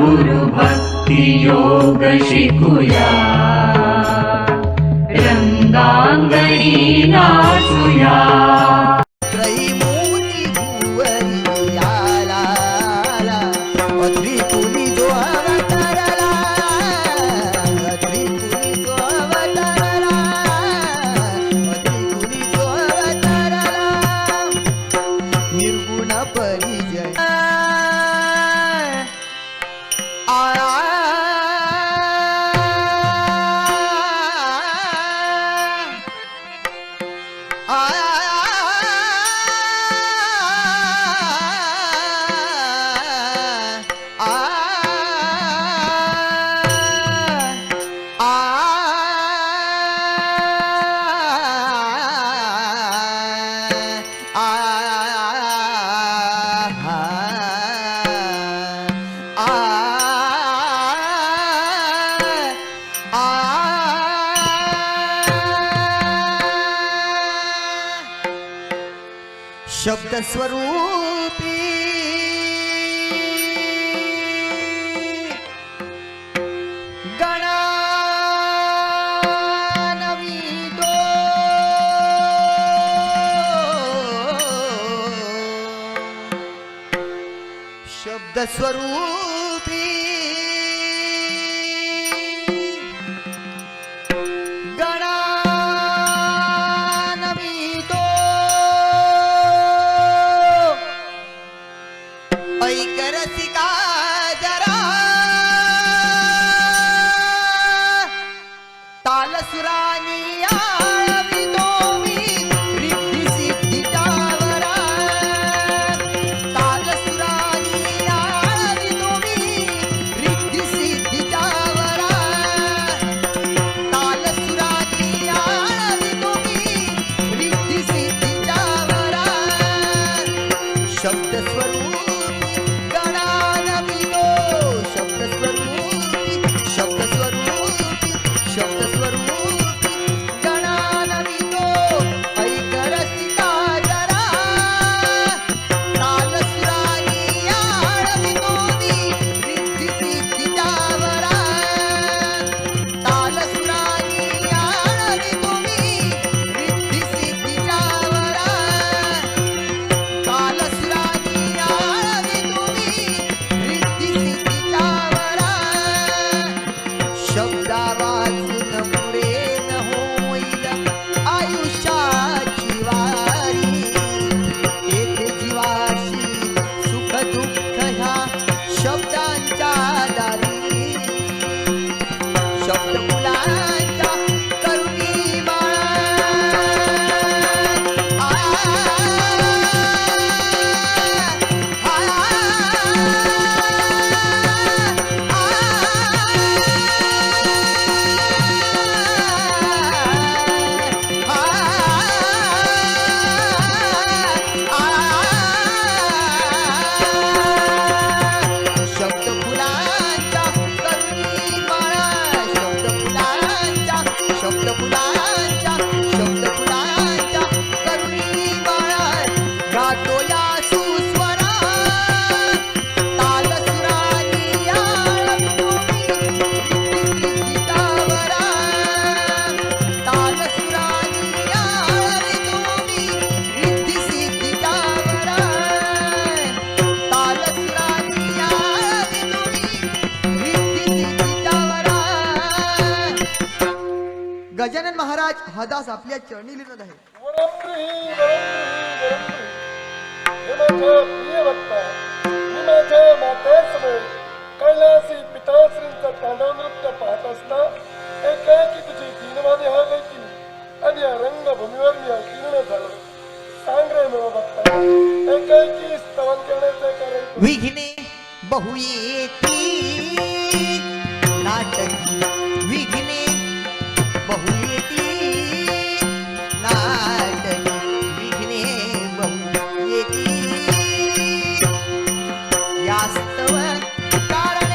गुरु भक्ति योग शिकुया रंगांगणी नाचूया शब्द स्वरूपी गणानविदो शब्द स्वरूपी रसिका जरा ताल सुरानी आळवितो मी रिद्धी सिद्धीच्या वरा ताल सुरानी आळवितो मी रिद्धी सिद्धीच्या वरा ताल सुरानी आळवितो मी रिद्धी सिद्धीच्या वरा शब्द स्वरूप गजानन महाराज हा दास आपल्या चरणी लिहित आहे. कैलासी पिताश्रींचा तांडव नृत्य पाहत असता एकाएकी तुझी दीनवाणी हा ऐकली आणि या रंगभूमीवर मी अकीर्ण झालो. सांग रे मेवा भक्ता, एकाएकी स्तवन करण्याचे कारण विघ्ने बहु येती नाटकी विघ्ने बहु येती नाटकी विघ्ने बहु येती यास्तव कारण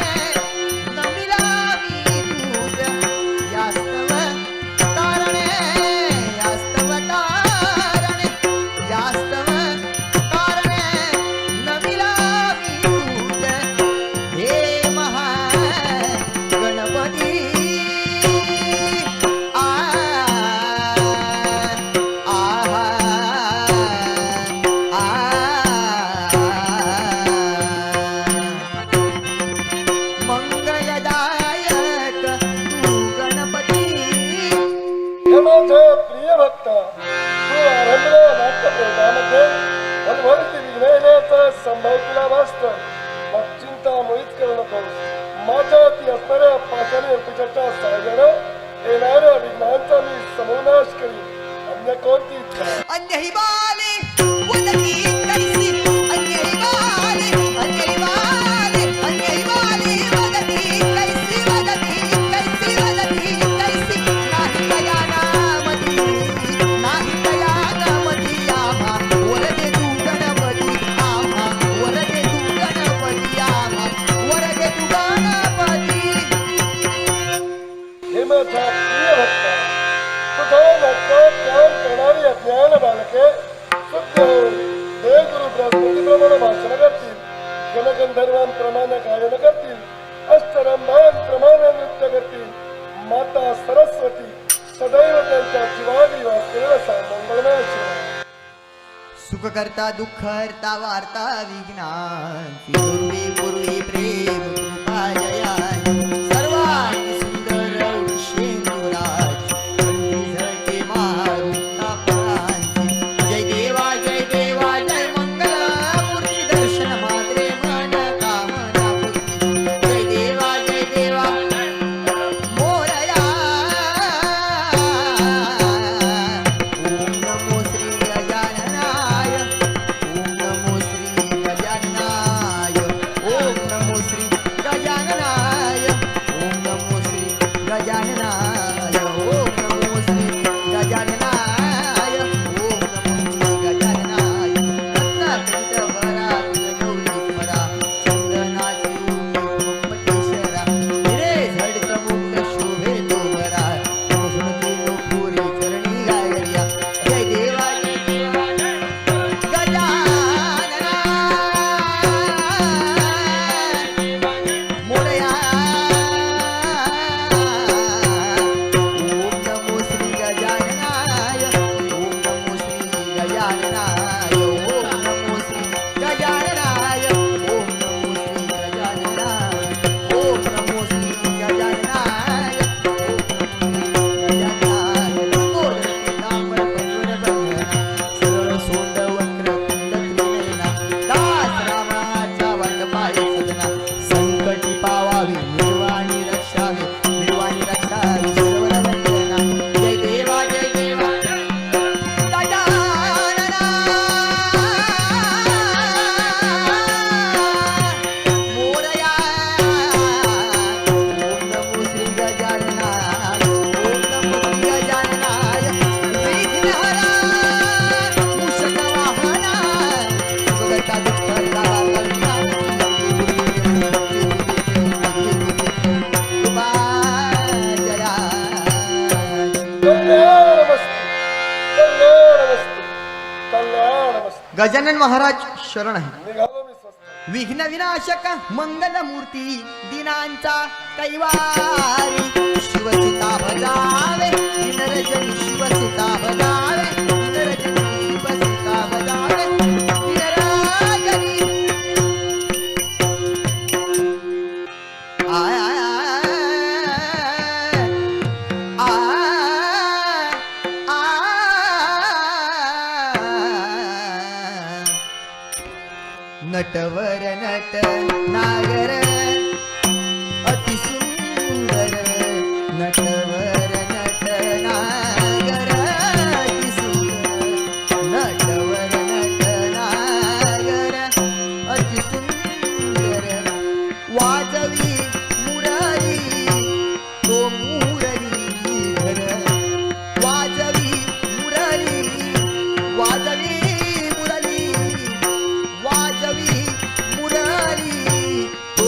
न मिलावी दूध यास्तव कारण यास्तव कारण यास्तव कारण न मिलावी दूध हे महा साह्यानं येणाऱ्या विघ्नांचा मी समोनाश करीन. अन्य कोणती इच्छा? अन्यही बाले वदती कैसी अन्यही बाले अन्यही बाले अन्यही बाले वदती कैसी वदती कैसी वदती कैसी नाही दया नामती नाही दया नामती आम्हा वरदे तू गणपती आम्हा वरदे तू गणपती आम्हा वरदे तू गणपती. हे माझा प्रिय भक्ता, तुझा नाटकात काम करणारी अज्ञान बालके शुद्ध होऊन देवगुरु बृहस्पतीप्रमाणे भाषण करतील, गणगंधर्वांप्रमाणे गायन करतील, अष्टरंभांप्रमाणे नृत्य करतील. माता सरस्वती सदैव त्यांच्या जीवादी वास करेल असा मंगलमय आशीर्वाद. सुखकर्ता दुःखहर्ता वार्ता विघ्नांची पूर्वी पूर्वी प्रेम कृपा जयाची सर्वांगी सुंदर शेंदुराची कंठी झळके मारुता फळांची. जय देवा जय देवा जय मंगल मूर्ती दर्शन मात्रे मन कामना पूर्ती. जय देवा मोरया ओम नमो श्री गजाननाय ओम नमो श्री गजाननाय ओम नमो श्री गजाननाय ओम नमो श्री गजाननाय ओम नमो श्री गजाननाय ओम नमो श्री गजाननाय. रत्नाकरित वरा गौरी वरा चंदनाची उपकेशरा हिरे झडत मुक्त शोभे तो वरा मोहमती नुपुरी चरणी गायरिया. जय देवा गजानना मोरया ओम नमो श्री गजाननाय ओम नमो श्री गजाननाय ओम नमो श्री गजाननाय ओम नमो श्री गजाननाय ओम नमो श्री गजाननाय सरळ सोंड वक्र कुंड त्रिनयना दास रामाच्या वाटपाय सजना संकटी पावावी निर्वाणी रक्षावी सर्वरंजना. जय देवा गजानना मोरया ओम नमो श्री गजाननाय ओम नमो श्री गजाननाय विघ्नहरा मूषक वाहना सुभगता दुःखहर्ता वार्ता कृपा जया. कल्याणमस्तु कल्याणमस्तु कल्याणमस्तु. गजानन महाराज शरण आहे. निघालो मी स्वस्त. विघ्न विनाशक मंगल मूर्ती दिनांचा कैवारी शिवसुता भजावे दिनरजनी शिवसुता भजावे दिनरजनी शिवसुता भजावे दिनराजनी. आय आय आय आय नटवर नट नागर अति सुंदर नटवर नट नागर अति सुंदर नटवर नट नागर अति सुंदर वाजवी मुरली तो मुरलीधर वाजवी मुरली वाजवी मुरली वाजवी मुरली तो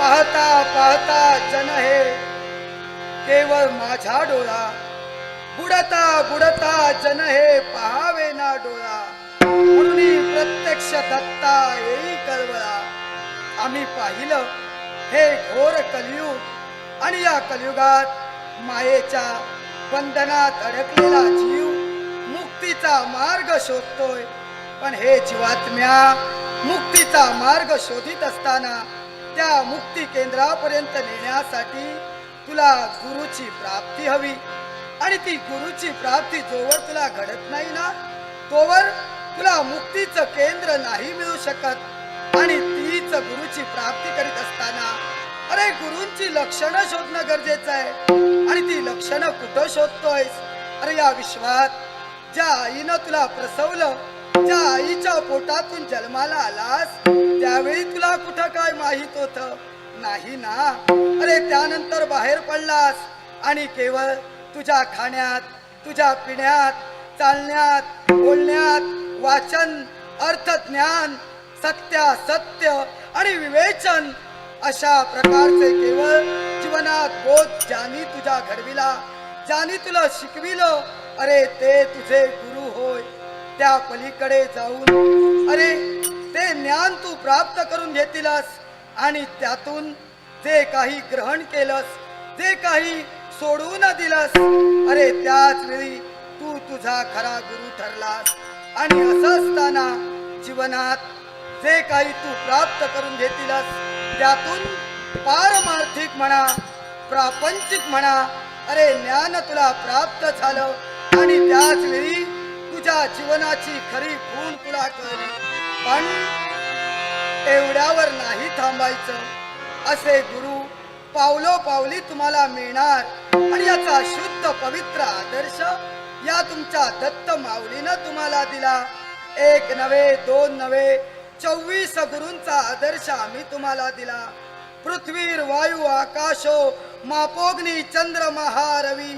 पाहता पाहता जन हे केवळ माझा डोळा, बुडता बुडता जन हे पहावे ना डोळा, म्हणून प्रत्यक्ष दत्ता येई कळवळा. आम्ही पाहिलं हे घोर कलियुग आणि या कलियुगात मायेच्या बंधनात अडकलेला जीव मुक्तीचा मार्ग शोधतोय. पण हे जीवात्म्या, मुक्तीचा मार्ग शोधित असताना त्या मुक्ती केंद्रापर्यंत नेण्यासाठी तुला गुरुची प्राप्ती हवी. आणि ती गुरुची प्राप्ती जोवर तुला घडत नाही ना, तोवर तुला मुक्तीचं केंद्र नाही मिळू शकत. आणि तीच गुरुची प्राप्ती करीत असताना अरे गुरूंची लक्षणं शोधणं गरजेचं आहे. आणि ती लक्षणं कुठं शोधतोयस? अरे या विश्वात ज्या आईनं तुला प्रसवलं, ज्या आईच्या पोटातून जन्माला आलास, त्यावेळी तुला कुठं काय माहित होत नाही ना. अरे त्यानंतर बाहेर पडलास आणि केवळ तुझ्या खाण्यात, तुझ्या पिण्यात, चालण्यात, बोलण्यात, वाचन, अर्थज्ञान, सत्य आणि विवेचन अशा प्रकारचे केवळ जीवनात बोध ज्यांनी तुझ्या घडविला, ज्यांनी तुला शिकविलं, अरे ते तुझे गुरु होय. त्या पलीकडे जाऊन अरे ते ज्ञान तू प्राप्त करून घेतीलस आणि त्यातून जे काही ग्रहण केलंस, जे काही सोडून दिलंस, अरे त्याच वेळी तू तुझा खरा गुरु ठरलास. आणि असं असताना जीवनात जे काही तू प्राप्त करून घेतीलस त्यातून पारमार्थिक म्हणा, प्रापंचिक म्हणा, अरे ज्ञान तुला प्राप्त झालं. आणि त्याच वेळी तुझ्या जीवनाची खरी खूण तुला कळली. पण एवढ्यावर नाही थांबायचं. असे गुरु पावलोपावली तुम्हाला मिळणार. आणि याचा शुद्ध पवित्र आदर्श या तुमच्या दत्त माऊलीनं तुम्हाला दिला. एक नव्हे, दोन नव्हे, 24 गुरूंचा आदर्श आम्ही तुम्हाला दिला. पृथ्वीर वायू आकाशो मापोग्नी चंद्रमहा रवी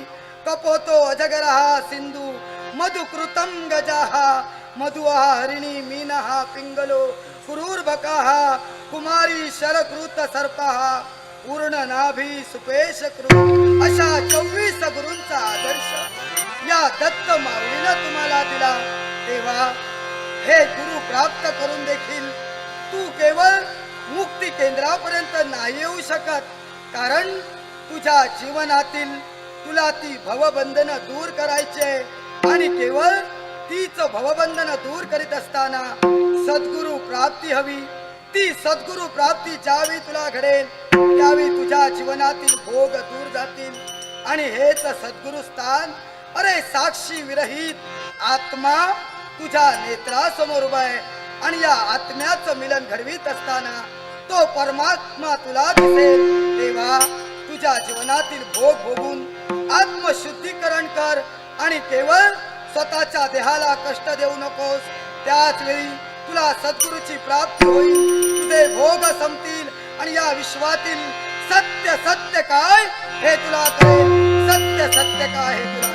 कपोतो अजगरहा सिंधू मधुकृतं गजाहा मधुहा हरिणी मीनहा पिंगलो कुरूर्भकाहा कुमारी शरकृत सर्पहा पूर्ण नाभी सुपेश कृ. अशा 24 गुरूंचा आदर्श या दत्त माऊलीनं तुम्हाला दिला. तेव्हा हे गुरु प्राप्त करून देखील तू केवळ मुक्ती केंद्रापर्यंत नाही येऊ शकत. कारण तुझ्या जीवनातील तुला ती भवबंधन दूर करायचे आणि केवळ तीच भवबंधन दूर करीत असताना सद्गुरु प्राप्ती हवी. ती सद्गुरु प्राप्ती ज्यावेळी तुला घडेल त्यावेळी तुझ्या जीवनातील भोग दूर जातील. आणि हेच सद्गुरु स्थान, अरे साक्षी विरहित आत्मा तुझ्या नेत्रासमोर उभा आहे. आणि या आत्म्याचं मिलन घडवीत असताना तो परमात्मा तुला दिसेल. तेव्हा तुझ्या जीवनातील भोग भोगून आत्मशुद्धीकरण कर आणि केवळ स्वतःच्या देहाला कष्ट देऊ नकोस. त्याच वेळी तुला सद्गुरूची प्राप्ती होईल. तुझे भोग संपतील आणि या विश्वातील सत्य सत्य काय हे तुला कळेल. सत्य सत्य काय हे तुला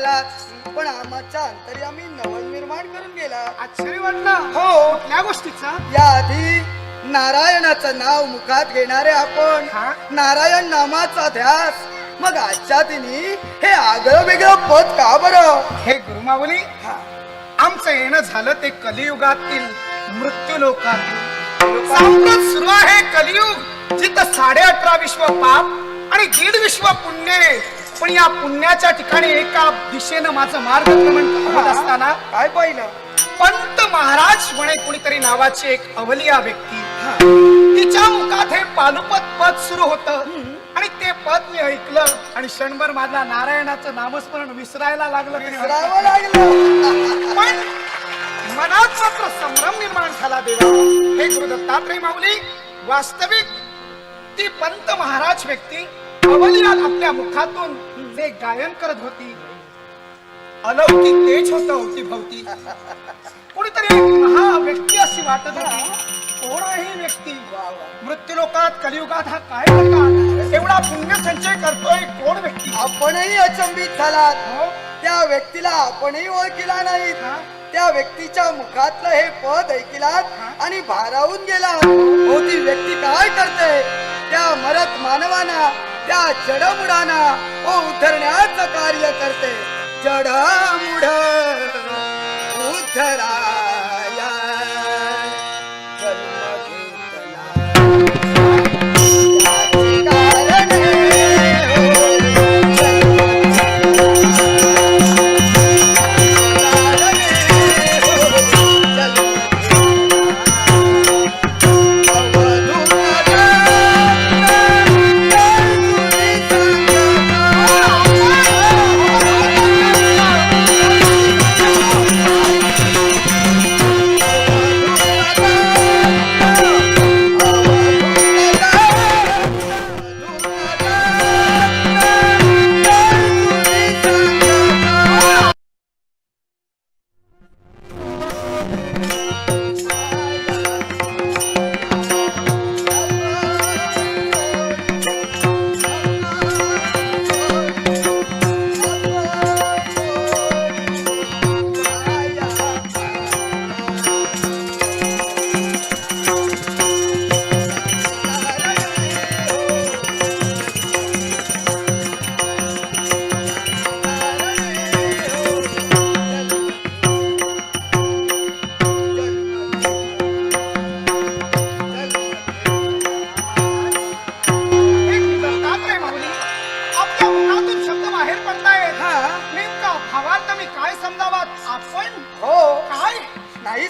गेलात पण आमच्या अंतर्यामी नवनिर्माण करून गेला. आश्चर्य वाटलं हो. कुठल्या गोष्टीचा? याआधी नारायणाचं नाव मुखात घेणारे आपण, हा? नारायण नामाचा ध्यास, मग आजच्या दिनी हे आगळं वेगळं पद का बरं? हे गुरुमाऊली, हा. आमचं येणं झालं ते कलियुगातील मृत्यू लोकातील. सांप्रत सुरू आहे कलियुग, जिथं 18.5 विश्व पाप आणि 1.5 विश्व पुण्य आहे. पण या पुण्याच्या ठिकाणी एका दिशेनं माझं मार्गक्रमण होत असताना काय पाहिलं? पंत महाराज म्हणे कोणीतरी नावाची एक अवलिया व्यक्ती, तिच्या मुखात हे पालुपत पद सुरू होतं आणि ते पद मी ऐकलं आणि क्षणभर माझा नारायणाचं नामस्मरण विसरायला लागलं. विसरावं लागलं. पण मनात मात्र संभ्रम निर्माण झाला. देवा, हे गुरु दत्तात्रय माऊली, वास्तविक ती पंत महाराज व्यक्ती अवलिया आपल्या मुखातून जे गायन करत होती, अलौकिक तेज होतं अवतीभवती. कोणीतरी एक महा व्यक्ती अशी वाटत होती. कोण आहे ही व्यक्ती? मृत्यूलोकात कलियुगात हा काय प्रकार? एवढा पुण्य संचय करतोय कोण व्यक्ती? आपणही अचंबित झालात. हो? त्या व्यक्तीला आपणही ओळखिला नाही. हा? त्या व्यक्तीच्या मुखातलं हे पद ऐकलात आणि भारावून गेला. हो, ती व्यक्ती काय करते? त्या मरत मानवाना, त्या जडमुडांना उद्धरण्याचं कार्य करते. जडमुड उद्धराया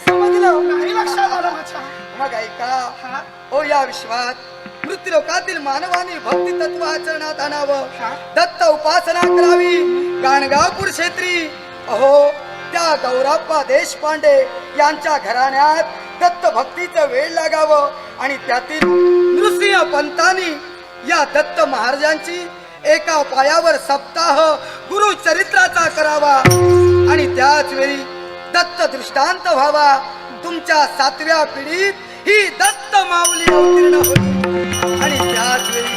जन्म घेतला, याचे कारण मग ऐका. ओ या विश्वात मृत्यूलोकातील मानवाने भक्ती तत्व आचरणात आणावं, दत्त उपासना करावी. गाणगापूर क्षेत्री अहो त्या गौराप्पा देशपांडे यांच्या घराण्यात दत्त भक्तीचं वेळ लागावं आणि त्यातील नृसिंह पंतांनी या दत्त महाराजांची एका पायावर सप्ताह गुरु चरित्राचा करावा आणि त्याच वेळी दत्त दृष्टांत व्हावा. तुमच्या 7व्या पिढीत ही दत्त माऊली अवतीर्ण होईल आणि त्याच वेळी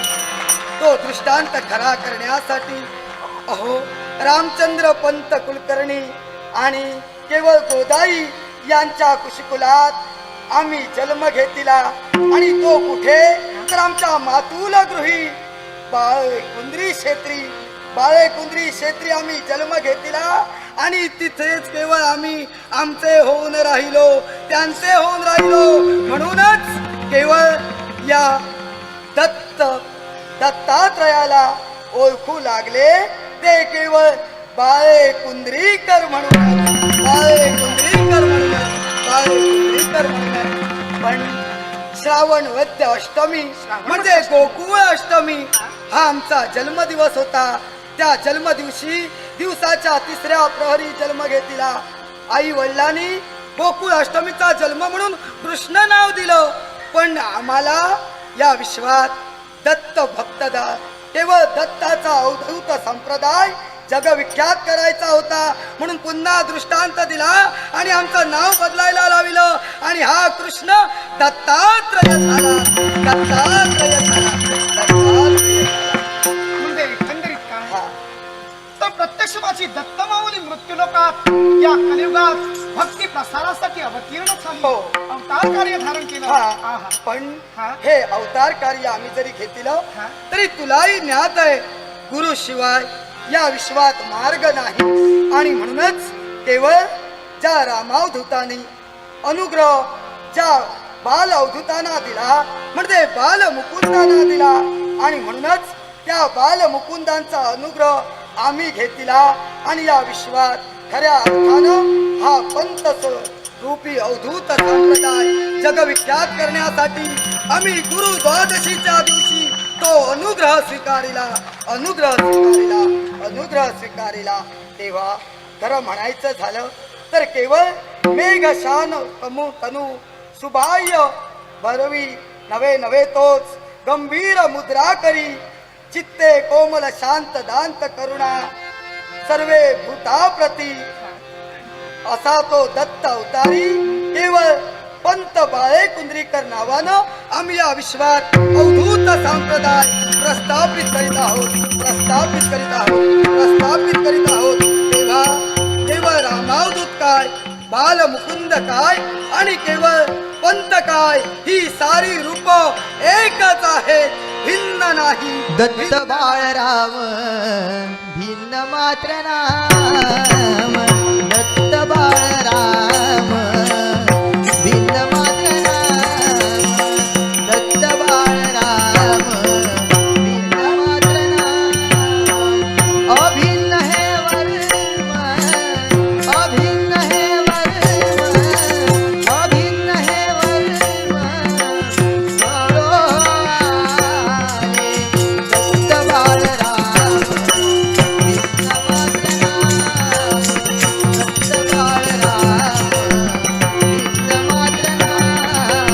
तो दृष्टांत खरा करण्यासाठी अहो रामचंद्र पंत कुलकर्णी आणि केवळ गोदाई यांच्या कुशिकुलात आम्ही जन्म घेतला. आणि तो कुठे तर आमच्या मातुल गृही बाळकुंद्री क्षेत्री आम्ही जन्म घेतला आणि तिथेच केवळ आम्ही आमचे होऊन राहिलो, त्यांचे होऊन राहिलो. म्हणूनच केवळ या दत्तात्रयाला ओळखू लागले ते केवळ बाळकुंद्रीकर म्हणून. पण श्रावण वद्य अष्टमी म्हणजे गोकुळ अष्टमी हा आमचा जन्मदिवस होता. त्या जन्मदिवशी दिवसाच्या 3ऱ्या प्रहरी जन्म घेतला. आई वडिलांनी गोकुळ अष्टमीचा जन्म म्हणून कृष्ण नाव दिलं. पण आम्हाला या विश्वात दत्त भक्तदा केवळ दत्ताचा अवधूत संप्रदाय जगविख्यात करायचा होता. म्हणून पुन्हा दृष्टांत दिला आणि आमचं नाव बदलायला लाविलं आणि हा कृष्ण दत्तात्रय झाला. म्हणजे एकंदरीत काय तर प्रत्येक प्रत्यक्ष माझी दत्तमाऊली मृत्यूलोकात या कलियुगात भक्ती प्रसारासाठी अवतीर्ण झाली. हो. अवतार कार्य धारण केलं. हा, आहा. पण हा. हे अवतार कार्य आम्ही जरी घेतलं हा. तरी तुलाही ज्ञात आहे गुरु शिवाय या विश्वात मार्ग नाही. आणि म्हणूनच केवळ ज्या रामावधूताने अनुग्रह ज्या बाल अवधूतांना दिला म्हणजे बाल मुकुंदांना दिला आणि म्हणूनच त्या बाल मुकुंदांचा अनुग्रह आम्ही घेतला आणि या विश्वात खऱ्या अर्थानं हा पंत रूपी अवधूत संप्रदाय जगविख्यात करण्यासाठी आम्ही गुरु द्वादशीच्या दिवशी तो अनुग्रह स्वीकारिला. तेव्हा खरं म्हणायचं झालं तर केवळ मेघशान कमू तनू सुबाह्य भरवी नवे नवे तोच गंभीर मुद्रा करी चित्ते कोमल शांत दांत करुणा सर्वे भूताप्रती असा तो दत्त अवतारी केवळ पंत बाळे कुंद्रीकर नावानं आम्ही या विश्वात अवधूत संप्रदाय प्रस्थापित करीत आहोत. तेव्हा केवळ रामावधूत काय, बाल मुकुंद काय आणि केवळ पंत काय ही सारी रूप एकच आहे, भिन्न नाही. दत्त बाळराम भिन्न मात्र नाम. दत्त बाळराम भिन्न मात्र नाम. दत्त बाळराम भिन्न मात्र नाम. अभिन्न हे वर्म, अभिन्न हे वर्म, अभिन्न हे वर्म. दत्त बाळराम भिन्न मात्र नाम. दत्त बाळराम भिन्न मात्र नाम.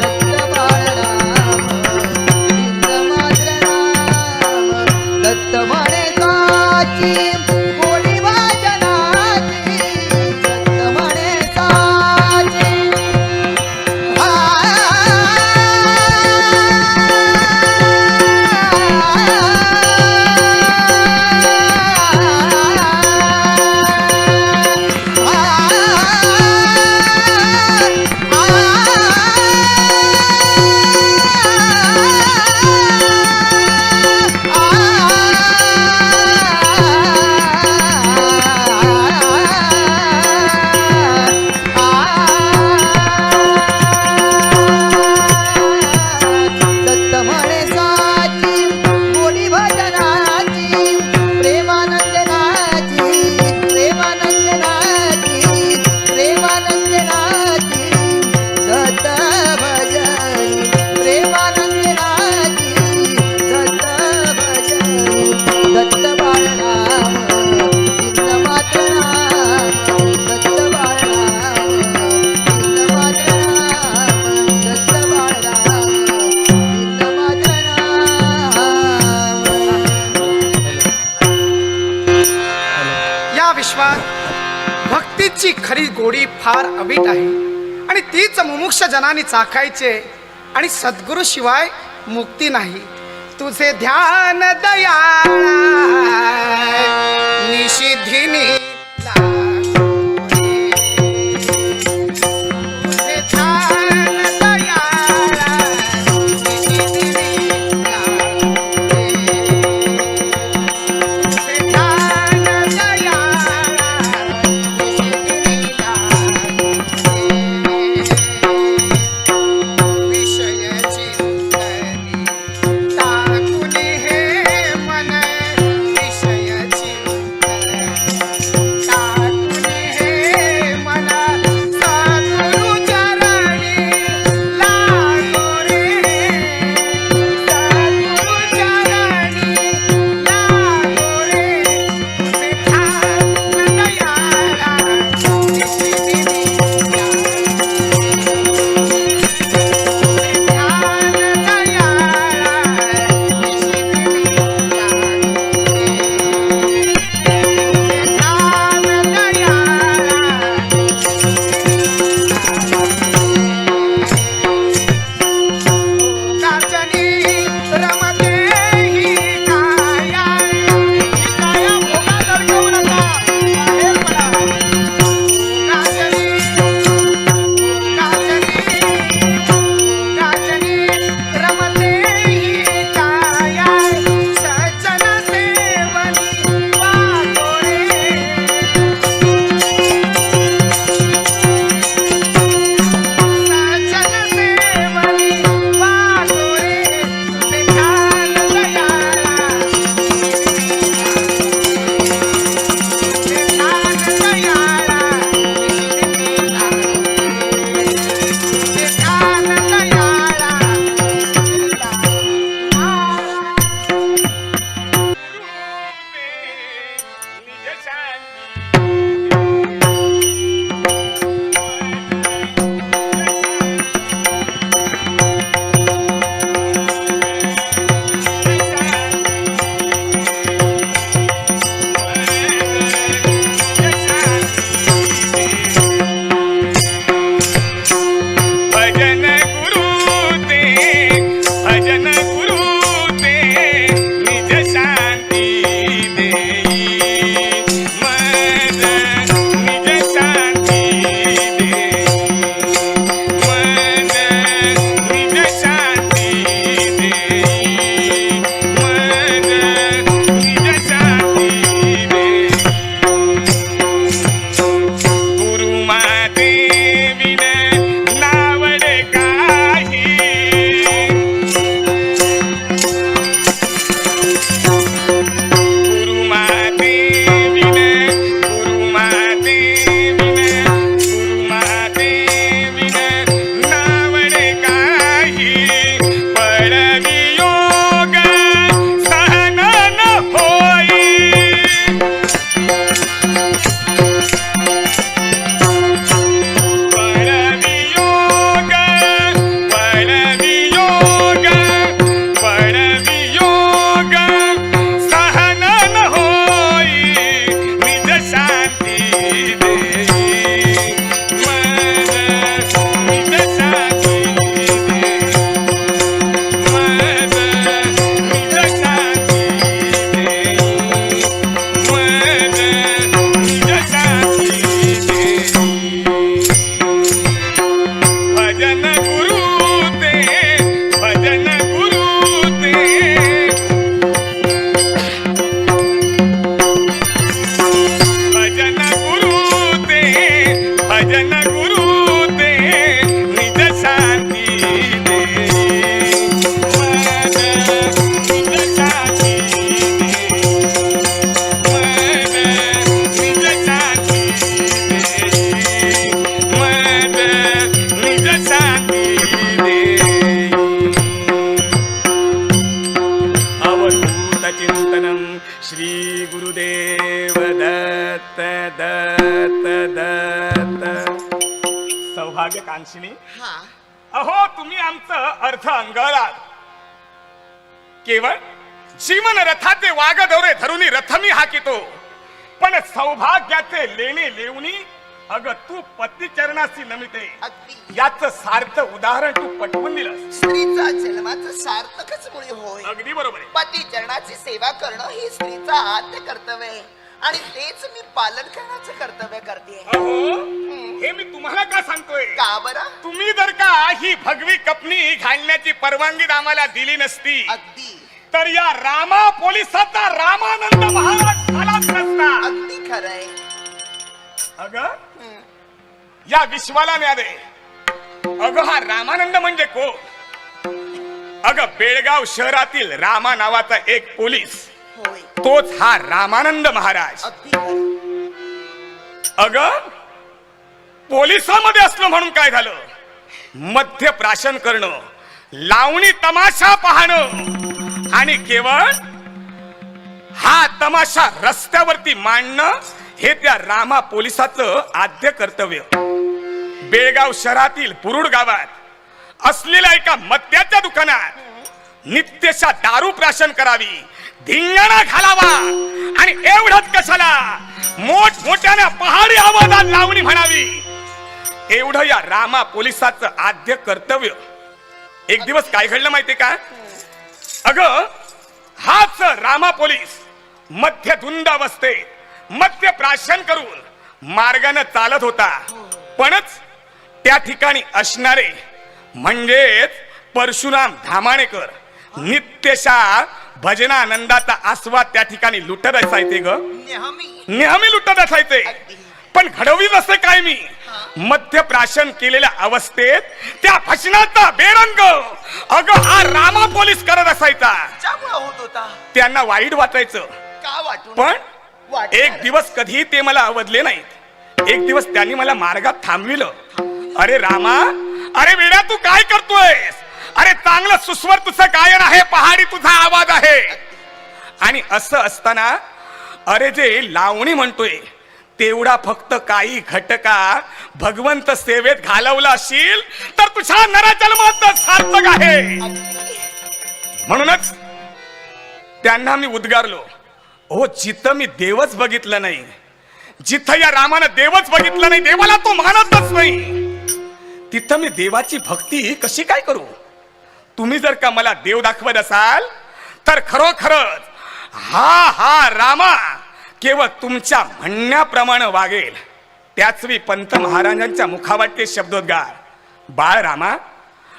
दत्त बाळराम भिन्न मात्र नाम. दत्त म्हणे साची कोणी वाजनाची. दत्त म्हणे साची दत्त म्हणे साची गोडी भजनाची. प्रेमानंदनाची, प्रेमानंदनाची, प्रेमानंदनाची. दत्त भजनी प्रेमानंदनाची. दत्त भजनी. दत्त बाळराम भिन्न मात्र नाम. दत्त बाळराम भिन्न मात्र नाम. दत्त बाळराम भिन्न मात्र नाम. या विश्वात भक्तीची खरी गोडी फार अवीट आहे आणि तीच मुमुक्ष जनानी चाखायचे आणि सद्गुरु शिवाय मुक्ती नाही. तुझे ध्यान दयाळा निशिधिनी तुझे ध्यान दयाळा निशिधिनी विषय सौभाग्य कांक्षिणी, अहो तुम्ही आमचं अर्थ अंगळात. केवळ जीवन रथाचे वागदौरे धरुनी रथ मी हाकितो, पण सौभाग्याचे लेणे लेवणी अग तू पती चरणाशी नमिते. याच सार्थ उदाहरण तू पटवून दिलं. स्त्रीचा जन्माचं सार्थकच मुळे होय. अगदी बरोबर आहे. पती चरणाची सेवा करणं हे स्त्रीचा आद्य कर्तव्य आहे आणि तेच मी पालन करण्याचं कर्तव्य करते. अहो हे मी तुम्हाला का सांगतोय? का बरं? तुम्ही जर का ही भगवी कपनी घालण्याची परवानगी आम्हाला दिली नसती अगदी तर या रामा पोलिसाचा रामानंद महाराज झालाच नसता. अगदी खरंय. अग या विश्वाला न्या दे. अग हा रामानंद म्हणजे को? अग बेळगाव शहरातील रामा नावाचा एक पोलीस, होय. तोच हा रामानंद महाराज. अगदी खरं. अग पोलिसामध्ये असलं म्हणून काय झालं? मध्य प्राशन करणं, लावणी तमाशा पाहणं आणि केवळ हा तमाशा रस्त्यावरती मांडणं हे त्या रामा पोलिसाचं आद्य कर्तव्य. बेळगाव शहरातील पुरुड गावात असलेल्या एका मद्याच्या दुकानात नित्यशा दारू प्राशन करावी, धिंगाणा घालावा आणि एवढंच कशाला मोठमोठ्याने पहाडी आवाजात लावणी म्हणावी, एवढं या रामा पोलिसाचं आद्य कर्तव्य. एक दिवस काय घडलं माहितीये का? अगं हाच रामा पोलीस मध्य धुंद अवस्थेत मध्य प्राशन करून मार्गाने चालत होता. पणच त्या ठिकाणी असणारे म्हणजेच परशुराम धामाणेकर नित्यशा भजनानंदाचा आस्वाद त्या ठिकाणी लुटत असायचे. ग नेहमी लुटत असायचे. पण घडवीत असे काय मी मध्य प्राशन केलेल्या अवस्थेत त्या भजनाचा बेरंग अगं हा रामा पोलीस करत असायचा. होत होता. त्यांना वाईट वाटायचं. का वाटून? पण एक दिवस कधी ते मला अवधले नाहीत. एक दिवस त्यांनी मला मार्गात थांबविलं. अरे रामा, अरे वेड्या तू काय करतोयस? अरे चांगलं सुस्वर तुझं गायन आहे, पहाडी तुझा आवाज आहे. आणि असं असताना अरे जे लावणी म्हणतोय तेवढा फक्त काही घटका भगवंत सेवेत घालवला असशील तर तुझ्या नराजन्मात सार्थक आहे. म्हणूनच त्यांना मी उद्गारलो, ओ जिथं मी देवच बघितलं नाही, जिथं या रामानं देवच बघितलं नाही, देवाला तो मानतच नाही, तिथं मी देवाची भक्ती कशी काय करू? तुम्ही जर का मला देव दाखवत असाल तर खरोखरच हा रामा केवळ तुमच्या म्हणण्याप्रमाणे वागेल. त्याच वेळी पंत महाराजांच्या मुखावाटे शब्दोद्गार, बाळ रामा,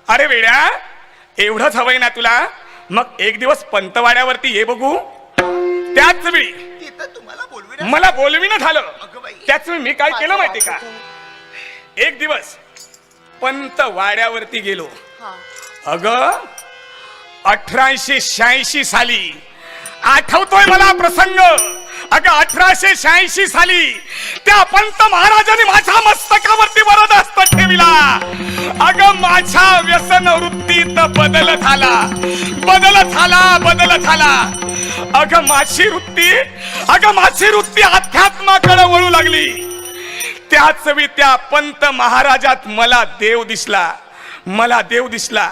अरे वेड्या एवढंच हवंय ना तुला? मग एक दिवस पंतवाड्यावरती ये बघू. त्याच वेळी मला बोलविणं झालं. त्याच वेळी मी काय केलं माहिती का? एक दिवस पंत वाड्यावरती गेलो. अग 1886 साली आठवतोय मला प्रसंग. अगं 1886 साली त्या पंत महाराजांनी माझ्या मस्तकावरती वरद हस्त ठेविला. अगं माझ्या व्यसन वृत्तीत बदल झाला. अगं माझी वृत्ती अध्यात्माकडे वळू लागली. त्याच वेळी त्या पंत महाराजात मला देव दिसला.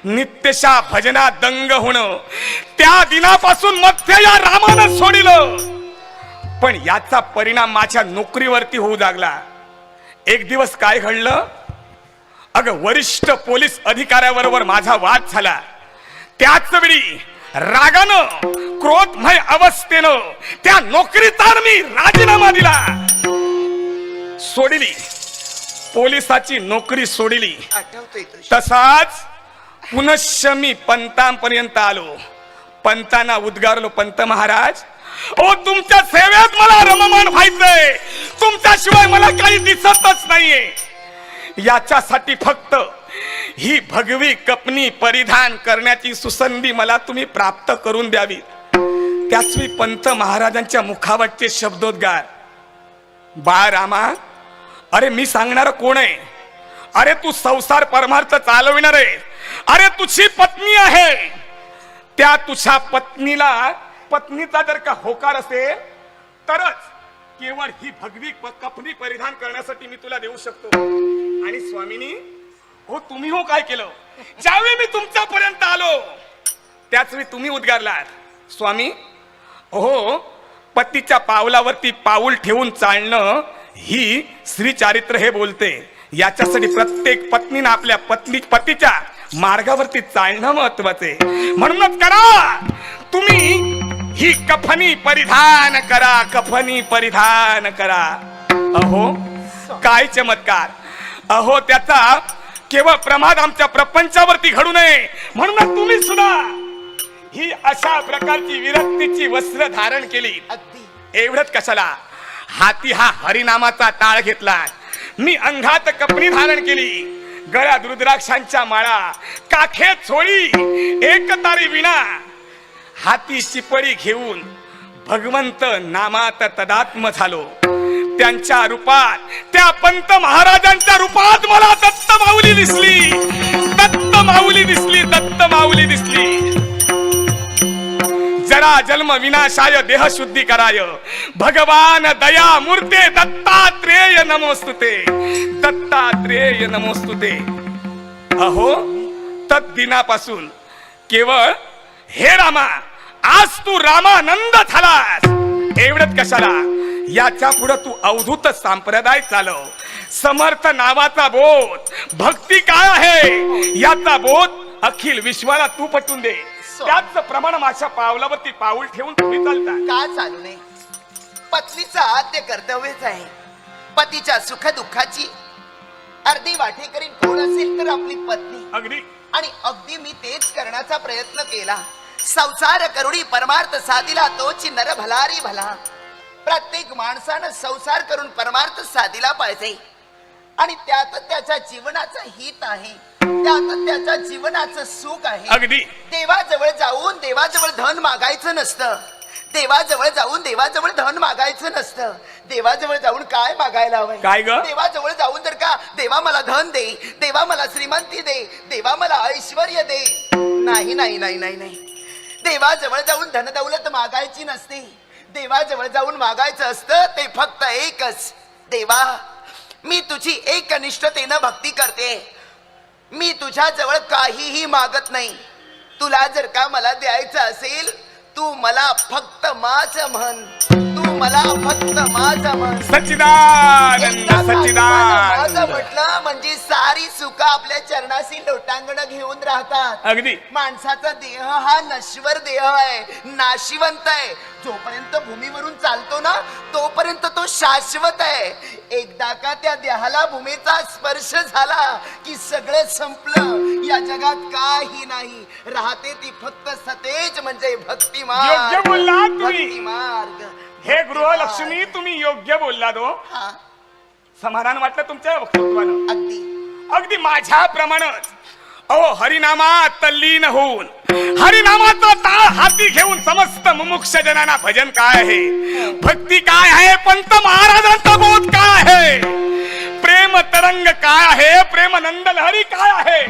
नित्यशा भजना दंग होणं त्या दिनापासून मध्य या रामानं सोडिलं. पण याचा परिणाम माझ्या नोकरीवरती होऊ लागला. एक दिवस काय घडलं? अगं वरिष्ठ पोलीस अधिकाऱ्याबरोबर माझा वाद झाला. त्याच वेळी रागानं क्रोधमय अवस्थेनं त्या नोकरीचा मी राजीनामा दिला. सोडली, पोलिसाची नोकरी सोडली. तसाच पुनश्च मी पंतांपर्यंत आलो. पंतांना उद्गारलो, पंत महाराज, ओ तुमच्या सेवेत मला रममान व्हायचंय, तुमच्याशिवाय मला काही दिसतच नाहीये. याच्यासाठी फक्त ही भगवी कपनी परिधान करण्याची सुसंधी मला तुम्ही प्राप्त करून द्यावी. त्याचवेळी पंत महाराजांच्या मुखावरचे शब्दोद्गार, बाळ रामा, अरे मी सांगणार कोण आहे? अरे तू संसार परमार्थ चालविणार आहे. अरे तुझी पत्नी आहे. त्या तुझ्या पत्नीचा जर का होकार असेल तरच केवळ ही भगवी कफनी परिधान करण्यासाठी मी तुला देऊ शकतो. आणि स्वामिनी हो तुम्ही हो काय केलं, ज्यावेळी मी तुमच्यापर्यंत आलो त्याच वेळी तुम्ही उद्गारलात, स्वामी हो पतीच्या पावलावरती पाऊल ठेवून चालणं ही स्त्री चारित्र हे बोलते. याच्यासाठी प्रत्येक पत्नीनं आपल्या पतीच्या मार्गावरती चालणं महत्वाचे. म्हणूनच करा तुम्ही ही कफनी परिधान करा, कफनी परिधान करा. अहो काय चमत्कार, अहो त्याचा केवळ प्रमाद आमच्या प्रपंचावरती घडू नये म्हणून तुम्ही सुद्धा ही अशा प्रकारची विरक्तीची वस्त्र धारण केली. अगदी एवढंच कशाला, हाती हा हरिनामाचा टाळ घेतला, मी अंगात कपनी धारण केली, गळ्यात रुद्राक्षांच्या माळा, काखेत झोळी, एक तारी विणा, हाती चिपळी घेऊन भगवंत नामात तदात्म झालो. त्यांच्या रूपात, त्या पंत महाराजांच्या रूपात मला दत्त माऊली दिसली, दत्त माऊली दिसली, दत्त माऊली दिसली. जरा जन्म विनाशाय देह शुद्धी कराय, भगवान दया मूर्ते दत्तात्रेय नमोस्तुते, दत्तात्रेय नमोस्तुते. अहो तद्दिनापासून केवळ हे रामा आज तू रामानंद झालास. एवढंच कशाला, याच्या पुढे तू अवधूत संप्रदाय चालव. समर्थ नावाचा बोध, भक्ती काय आहे याचा बोध अखिल विश्वाला तू पटवून दे. त्याच प्रमाण माझ्या पावलावरती पाऊल ठेवून तुम्ही चालता. का चालू नये, पत्नीचं आद्य कर्तव्यच आहे. पतीच्या सुख दुःखाची अर्धी वाटे करीन कोण असेल तर आपली पत्नी. अगदी आणि अगदी मी तेच करण्याचा प्रयत्न केला. संसार करुणी परमार्थ साधिला तोची नर भलारी भला. प्रत्येक माणसानं संसार करून परमार्थ साधिला पाहिजे आणि त्यात त्याच्या जीवनाचं हित आहे, त्यात त्याच्या जीवनाचं सुख आहे. अगदी देवाजवळ जाऊन देवाजवळ धन मागायचं नसतं, देवाजवळ जाऊन देवाजवळ धन मागायचं नसतं. देवाजवळ जाऊन काय मागायला हवंय, काय ग? देवाजवळ जाऊन जर का देवा मला धन दे, देवा मला श्रीमंती दे, देवा मला ऐश्वर्य दे, नाही नाही नाही नाही नाही. देवाजवळ जाऊन धनदौलत मागायची नसते. देवाजवळ जाऊन मागायचं असतं ते फक्त एकच, देवा मी तुझी एकनिष्ठतेनं भक्ती करते, मी तुझ्या जवळ काहीही मागत नाही. तुला जर का मला द्यायचं असेल तू मला फक्त माझं म्हण, तू मला फक्त माझं म्हण. सच्चिदानंद सच्चिदानंद. माझं म्हटलं म्हणजे सारी सुख आपल्या चरणाशी लोटांगण घेऊन राहतात. अगदी माणसाचा देह हा नश्वर देह आहे, नाशिवंत आहे. जोपर्यंत भूमीवरून चालतो ना तोपर्यंत तो शाश्वत आहे. एकदा का त्या देहाला भूमीचा स्पर्श झाला की सगळं संपलं. या जगात काही नाही, राहते ती फक्त सतेज म्हणजे भक्ती मार्ग. योग्य बोललात तुम्ही. भक्ती मार्ग. हे गृहलक्ष्मी तुम्ही योग्य बोलला दो. हा समाधान वाटलं तुमच्या वक्तव्यानं. अगदी अगदी माझ्याप्रमाणेच अहो हरिनामात तल्लीन होऊन हरिनामाचा ताळ हाती घेऊन समस्त मुमुक्ष जनांना भजन काय आहे, भक्ती काय आहे, पंत महाराजांचा बोध काय आहे, प्रेम तरंग काय आहे, प्रेम नंद लहरी काय आहे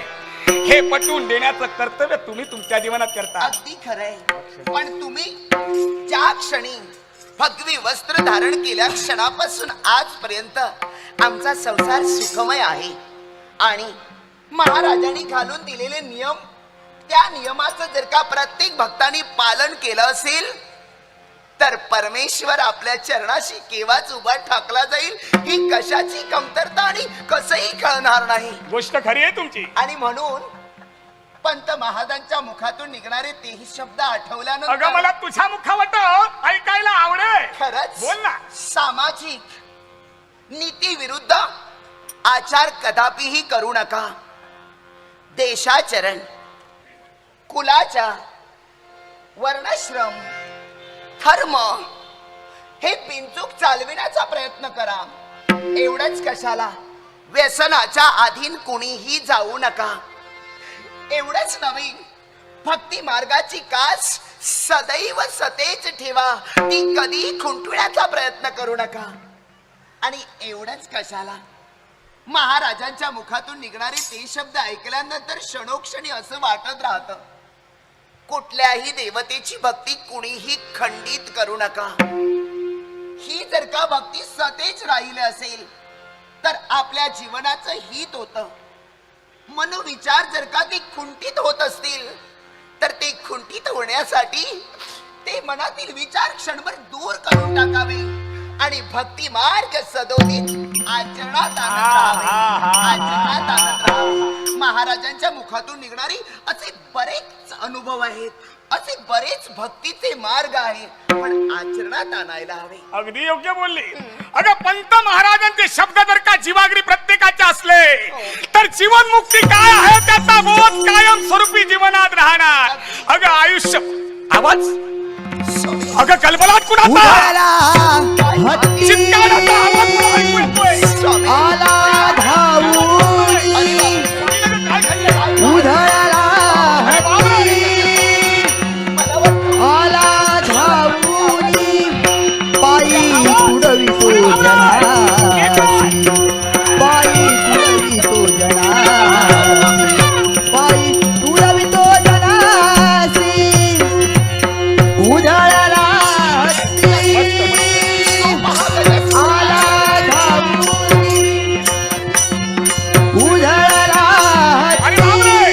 हे पटवून देण्याचं कर्तव्य तुम्ही तुमच्या जीवनात करता. अगदी खरंय. पण तुम्ही ज्या क्षणी भगवी वस्त्र धारण केल्या क्षणापासून आजपर्यंत आमचा संसार सुखमय आहे आणि महाराजांनी घालून दिलेले नियम, त्या नियमाचं जर का प्रत्येक भक्तांनी पालन केलं असेल तर परमेश्वर आपल्या चरणाशी केव्हाच उभा ठाकला जाईल ही कशाची कमतरता आणि कसंही कळणार नाही. गोष्ट खरी आहे तुमची. आणि म्हणून पंत महाराजांच्या मुखातून निघणारे तेही शब्द अगं आठवल्यानंतर मला तुझ्या मुखावट ऐकायला आवडेल. खरंच बोल ना. सामाजिक नीती विरुद्ध आचार कदापिही करू नका. देशाचरण, कुलाचा, वर्णश्रम, धर्म हे बिनचूक चालविण्याचा प्रयत्न करा. एवढंच कशाला, व्यसनाच्या अधीन कुणीही जाऊ नका. एवढंच नव्हे, भक्ती मार्गाची कास सदैव सतेज ठेवा, ती कधी खुंटविण्याचा प्रयत्न करू नका. आणि एवढंच कशाला, महाराजांच्या मुखातून निघणारे ते शब्द ऐकल्यानंतर क्षणोक्षणी असं वाटत राहतं कुठल्याही देवतेची भक्ती कुणीही खंडित करू नका. ही जर का भक्ती सतेज राहिली असेल तर आपल्या जीवनाचं हित होतं. मनोविचार जर का ते खुंटीत होत असतील तर ते खुंटीत होण्यासाठी ते मनातील विचार क्षणभर दूर करून टाकावे आणि भक्ती मार्ग सदोदित आचरणात आणत राहावे. आचरणात आणत राहावे. महाराजांच्या मुखातून निघणारी असे बरेच अनुभव आहेत, असे बरेच भक्तीचे मार्ग आहेत, पण आचरणात आणायला हवे. अगदी योग्य बोलली. अगं पंत महाराजांचे शब्द जर का जीवाग्री प्रत्येकाचे असले तर जीवन मुक्ती काय आहे त्याचा बोध कायम स्वरूपी जीवनात राहणार. अगं आयुष्य आवाज अगं कल्पनात कुणाचा उजाला हत्ती चित्काराचा आवाज मला ऐकू येतोय. आला धावून उधळला हत्ती आला धावून पायी उडवितो जनासी पायी उडवितो जनासी पायी उडवितो जनासी उधळला हत्ती आला धावून उधळला अरे बापरे.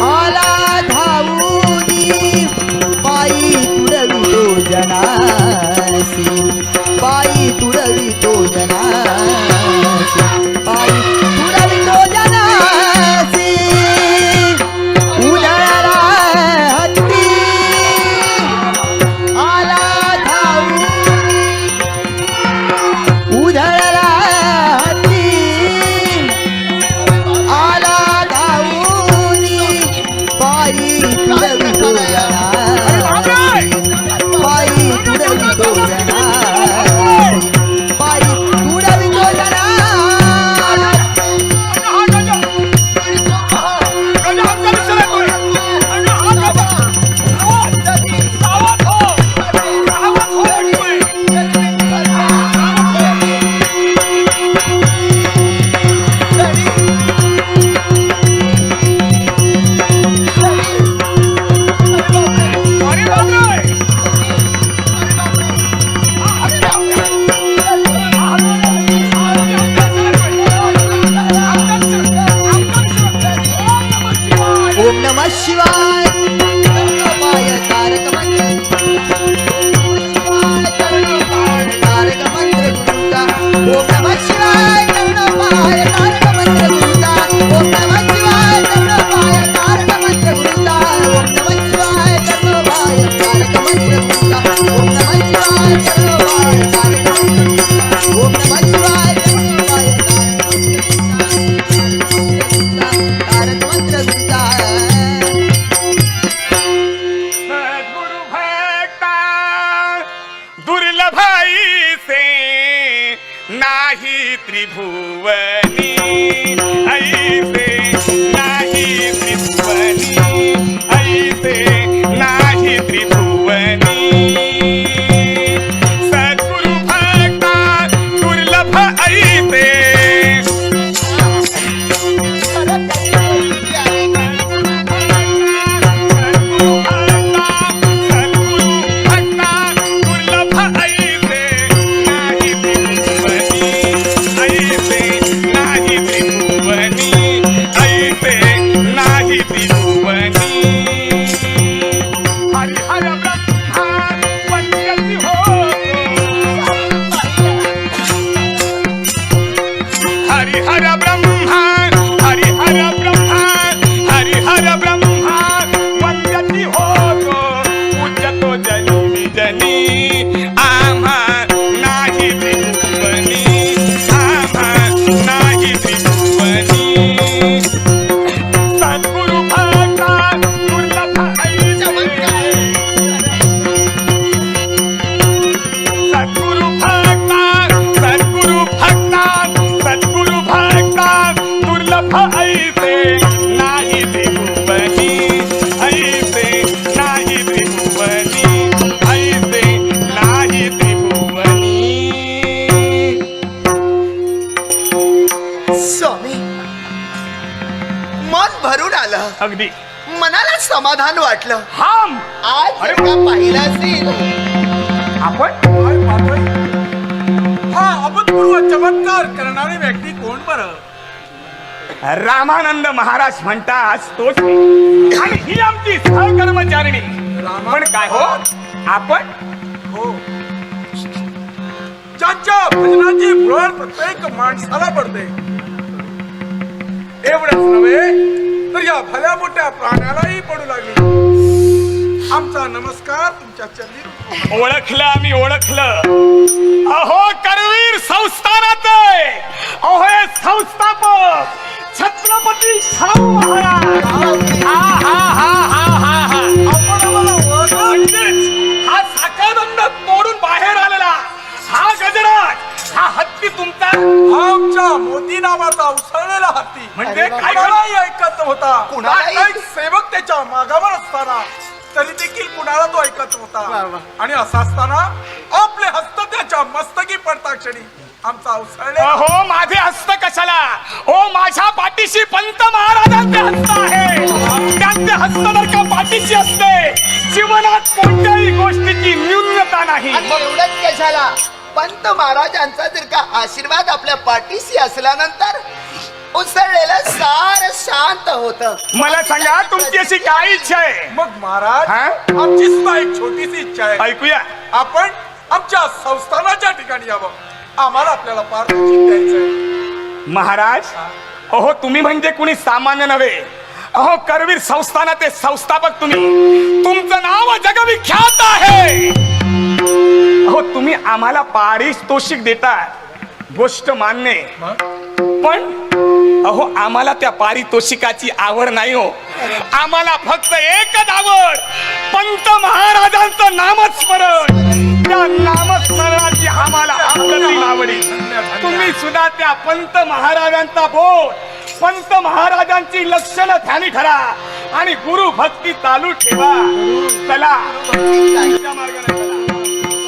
आला धावून पायी तुडवितो जनासी पायी तुडवितो जनासी पायी तुडवितो जनासी उधळला हत्ती आला धावून उधळला हत्ती आला धावून पायी तुडवितो जनासी पायी तुडवितो जनासी पायी तुडवितो जनासी ओम नमः शिवाय पाय तारक मंत्र गुरुता ओम नमः शिवाय पाय तारक मंत्र गुरुता ओम नमः शिवाय पाय तारक मंत्र गुरुता ओम नमः शिवाय पाय तारक मंत्र गुरुता ओम नमः शिवाय पाय तारक मंत्र ओम नमः शिवाय पाय तारक मंत्र गुरुता गुरु भक्ता दुर्लभाई से नाही त्रिभुवनी ऐसे नाही त्रिभुवनी ऐसे नाही त्रिभुवनी सद्गुरु भक्ता दुर्लभ ऐसे हरिहर ब्रह्मा हरिहर ब्रह्मा हरिहर ब्रह्मा वंद्यति होतो पूजतो जनी जनी आम्हा नाही त्रिभुवनी आम्हा नाही त्रिभुवनी सद्गुरु भक्ता दुर्लभ सद्गुरु भक्ता सद्गुरु भक्ता सद्गुरु भक्ता दुर्लभ ऐसे नाही त्रिभुवनी ऐसे नाही त्रिभुवनी ऐसे नाही त्रिभुवनी. स्वामी मन भरून आलं, अगदी मनाला समाधान वाटलं. हम आज अरे जर का पाहिलं असेल आपण रामानंद महाराज म्हणतात तोच मी. आणि ही आमची सहकर्मचारिणी. पण काय हो आपण हो ज्यांच्या भजनाची भर प्रत्येक माणसाला पडते एवढंच नव्हे तर या भल्या मोठ्या प्राण्यालाही पडू लागली. आमचा नमस्कार तुमच्या चरणी. ओळखलं आम्ही ओळखलं. अहो करवीर संस्थानात अहो हे संस्थापक छत्रपती शाहू महाराज. हा हा हा हा हा हा आपण आम्हाला ओळखलं? म्हणजेच हा साखरदंड तोडून बाहेर आलेला हा गजराज, हा हत्ती तुमचा. हा आमच्या मोती नावाचा उसळलेला हत्ती म्हणजे काय कुणालाही ऐकत होता. कुणालाही? काही सेवक त्याच्या मागावर असताना तरी देखील कुणाला तो ऐकत होता. आणि असं असताना आपले हस्त त्याच्या मस्तकी पडता क्षणी आमचा उसळले. अहो माझे हस्त कशाला. ओ माझ्या पाठीशी पंत महाराजांचे हस्त आहे. त्यांचे हस्त जर का पाठीशी असते जीवनात कोणत्याही गोष्टीची न्यूनता नाही. आणि एवढंच कशाला पंत महाराजांचा जर का आशीर्वाद आपल्या पाठीशी असल्यानंतर उसळलेलं सार शांत होत. मला सांगा तुमची अशी काय इच्छा आहे. मग महाराज हा? आमची सुद्धा एक छोटीशी इच्छा आहे. ऐकूया. आपण आमच्या संस्थानाच्या ठिकाणी यावं. आम्हाला आपल्याला पारितोषिक द्यायचंय. महाराज अहो तुम्ही म्हणजे कुणी सामान्य नव्हे. अहो करवीर संस्थानाचे संस्थापक तुम्ही. तुमचं नाव जगविख्यात आहे. अहो तुम्ही आम्हाला पारितोषिक देता गोष्ट मान्य आहे. पण अहो आम्हाला त्या पारितोषिकाची आवड नाही हो. आम्हाला फक्त एकच आवड पंत महाराजांचं नामस्मरण. त्या नामस्मरणाची आम्हाला अप्रतिम आवडी. तुम्ही सुद्धा त्या पंत महाराजांचा बोध पंत महाराजांची लक्षणं ध्यानी ठरा आणि गुरु भक्ती चालू ठेवा. चला तुमच्या मार्गाने चला.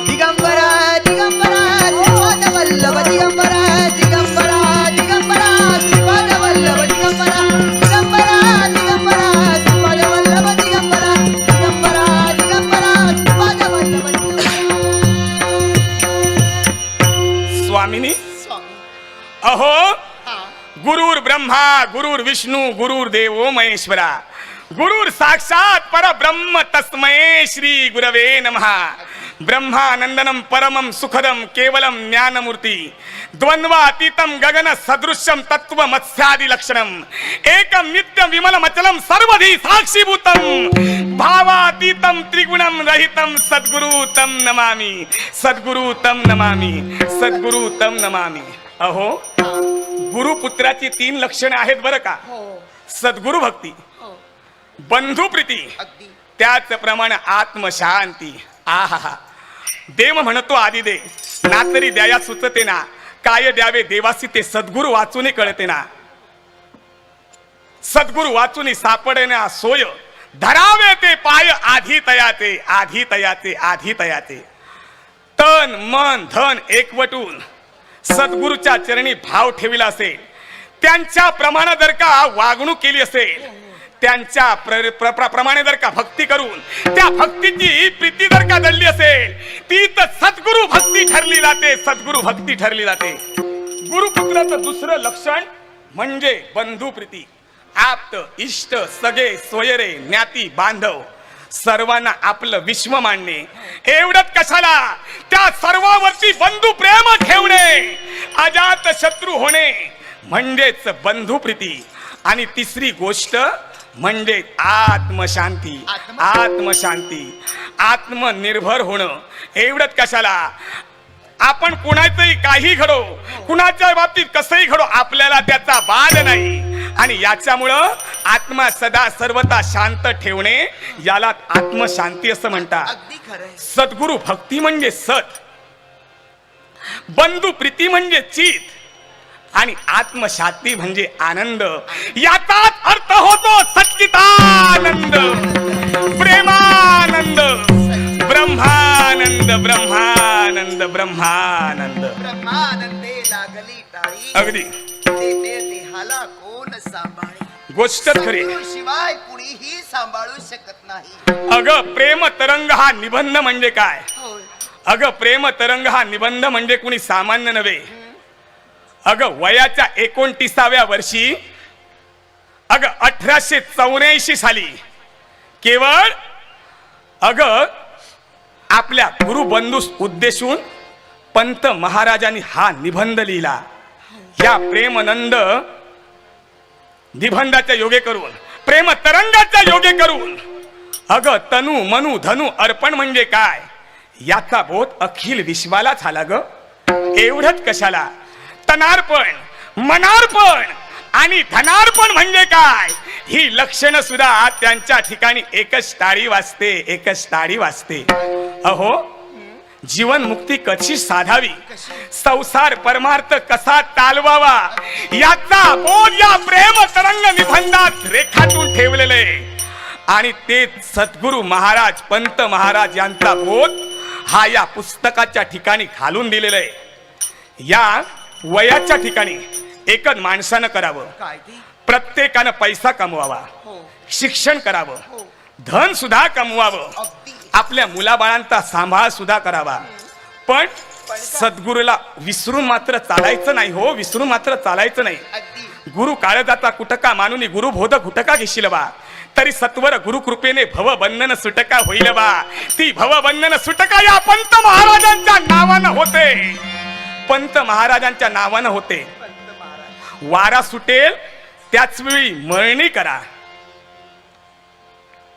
दिगंबरा दिगंबरा श्रीपाद वल्लभ दिगंबरा दिगंबरा दिगंबरा श्रीपाद वल्लभ दिगंबरा दिगंबरा दिगंबरा श्रीपाद वल्लभ दिगंबरा दिगंबरा दिगंबरा श्रीपाद वल्लभ स्वामिनी स्वामी अहो हा गुरुर ब्रह्मा गुरुर विष्णू गुरुर देवो महेश्वरा गुरुर साक्षात परब्रह्म तस्मै श्री गुरवे नमः. ब्रह्मानंदनम परमं सुखदम केवलम ज्ञानमूर्ती द्वंद्वातीतं गगन सदृश्यम तत्व मत्स्यादि लक्षणम एकम नित्यम विमलमचलम सर्वधी साक्षीभूतम भावातीतं त्रिगुणम रहितं सद्गुरु तम नमामि सद्गुरु तम नमामि सद्गुरु तम नमामि. अहो गुरुपुत्राची 3 लक्षणे आहेत बरं का. हो सद्गुरु भक्ती, हो बंधुप्रीती, अगदी त्याचप्रमाणे आत्मशांती. आहा देव म्हणतो आदि दे ना तरी द्याया सुचते ना. काय द्यावे देवासी ते सद्गुरु वाचून कळते ना. सद्गुरु वाचून सापडे ना सोय धरावे ते पाय आधी तयाते आधी तयाते आधी तयाते. तन मन धन एकवटून सद्गुरूच्या चरणी भाव ठेविला असेल, त्यांच्या प्रमाणे जर का वागणूक केली असेल, त्यांच्या प्रमाणे जर का भक्ती करून त्या भक्तीची प्रीती जर का दडली असेल, ती तर सद्गुरु भक्ती ठरली जाते. सद्गुरु भक्ती ठरली जाते. गुरुपुत्राचं दुसरं लक्षण म्हणजे बंधुप्रीती. आप्त इष्ट सगळे सोयरे ज्ञाती बांधव सर्वांना आपलं विश्व मानणे. एवढंच कशाला त्या सर्वांवरती बंधू प्रेम ठेवणे, अजात शत्रू होणे म्हणजेच बंधुप्रीती. आणि तिसरी गोष्ट म्हणजे आत्मशांती. आत्मशांती आत्मनिर्भर होणं. एवढंच कशाला आपण कुणाचंही काही घडो, कुणाच्या बाबतीत कसंही घडो, आपल्याला त्याचा बाध नाही. आणि याच्यामुळं आत्मा सदा सर्वता शांत ठेवणे याला आत्मशांती असं म्हणतात. अगदी खरंय. सद्गुरु भक्ती म्हणजे सत, बंधु प्रीती म्हणजे चित आणि आत्मशांती म्हणजे आनंद. याचाच अर्थ होतो सच्चिदानंद, प्रेमानंद, ब्रह्मानंद ब्रह्मानंद ब्रह्मानंद. ब्रह्मानंदे लागली टाळी अगदी देते देहाला कोण सांभाळी. गोष्ट खरी. शिवाय कुणीही सांभाळू शकत नाही. अगं प्रेम तरंग हा निबंध म्हणजे काय. होय. अगं प्रेम तरंग हा निबंध म्हणजे कुणी सामान्य नव्हे. अगं वयाच्या 29व्या वर्षी अग 1884 साली केवळ आपल्या गुरुबंधूस उद्देशून पंत महाराजांनी हा निबंध लिहिला. या प्रेमनंद निबंधाच्या योगे करून, प्रेम तरंगाच्या योगे करून तनु मनु धनु अर्पण म्हणजे काय याचा बोध अखिल विश्वाला झाला ग. एवढंच कशाला, तनार्पण, मनार्पण आणि धनार्पण म्हणजे काय ही लक्षणं सुद्धा त्यांच्या ठिकाणी एकच टाळी वाजते, एकच टाळी वाजते. अहो, जीवन मुक्ती कशी साधावी, संसार परमार्थ कसा चालवावा याचा बोध या प्रेम तरंग निबंधात रेखाटून ठेवलेले. आणि ते सद्गुरु महाराज पंत महाराज यांचा बोध हा या पुस्तकाच्या ठिकाणी घालून दिलेला आहे. या वयाच्या ठिकाणी एकच माणसानं करावं, काय ते? प्रत्येकानं पैसा कमवावा, शिक्षण करावं, धन सुद्धा कमवावं, अगदी. आपल्या मुलाबाळांचा सांभाळ सुद्धा करावा. पण सद्गुरूला विसरून मात्र चालायचं नाही हो, विसरून मात्र चालायचं नाही. अगदी. गुरु काळजाचा कुटका मानुनी गुरु बोध घुटका घेशील बा, तरी सत्वर गुरु कृपेने भवबंधन सुटका होईल बा. ती भवबंधन सुटका या पंत महाराजांच्या नावानं होते, पंत महाराजांच्या नावानं होते. वारा सुटेल त्याच वेळी मळणी करा,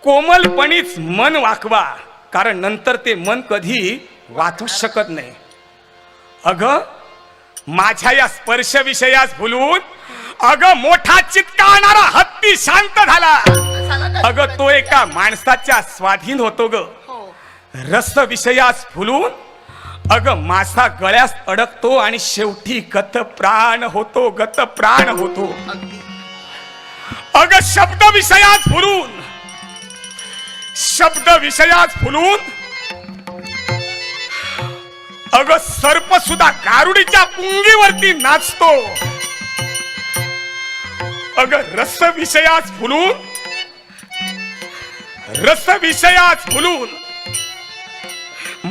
कोमलपणीच मन वाकवा, कारण नंतर ते मन कधी वाचू शकत नाही. माझ्या या स्पर्श विषयास भुलून मोठा चित्कारणारा हत्ती शांत झाला. तो एका माणसाच्या स्वाधीन होतो ग. रस विषयास भुलून मासा गळ्यास अडकतो आणि शेवटी गत प्राण होतो, गत प्राण होतो. शब्द विषयात भुलून, शब्द विषयात भुलून सर्प सुद्धा गारुडीच्या पुंगीवरती नाचतो. रस विषयात भुलून, रस विषयात भुलून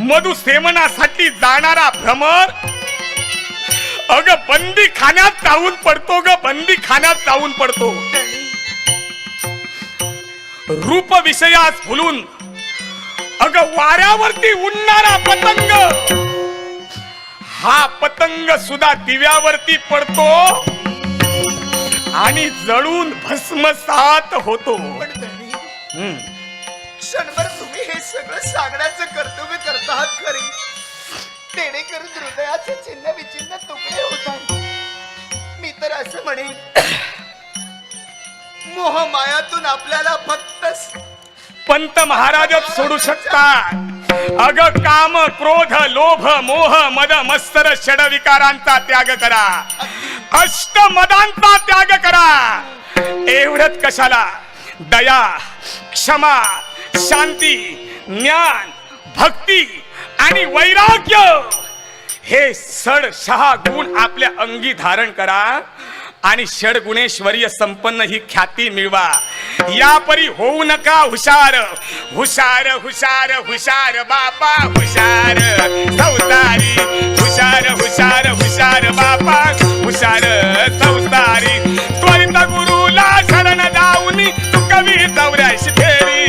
मधु सेवनासाठी जाणारा भ्रमर बंदी खाण्यात जाऊन पडतो ग, बंदी खाण्यात जाऊन पडतो. रूप विषयात भुलून वाऱ्यावरती उडणारा पतंग, हा पतंग सुद्धा दिव्यावरती पडतो आणि जळून भस्मसात होतो. क्षणभर तुम्ही हे सगळं सांगण्याचं कर्तव्य करत आहात खरी, जेणेकरून हृदयाचे चिन्ह विचिन्ह तुकडे होतात. मी तर असं म्हणेन, मोहमायातून आपल्याला फक्त पंत महाराजच सोडू शकतात. काम क्रोध लोभ मोह मद मत्सर षड विकारांचा त्याग करा, अष्ट मदांचा त्याग करा. एवढंच कशाला, दया, क्षमा, शांती, ज्ञान, भक्ती आणि वैराग्य हे षडशहा गुण आपल्या अंगी धारण करा आणि षडगुणेश्वरीय संपन्न ही ख्याती मिळवा. यापरी होऊ नका हुशार, हुशार हुशार हुशार बापा हुशार संसारी, हुशार हुशार हुशार बापा हुशार संसारी. त्वरित गुरुला शरण जाऊनी तू कवी 84 फेरी,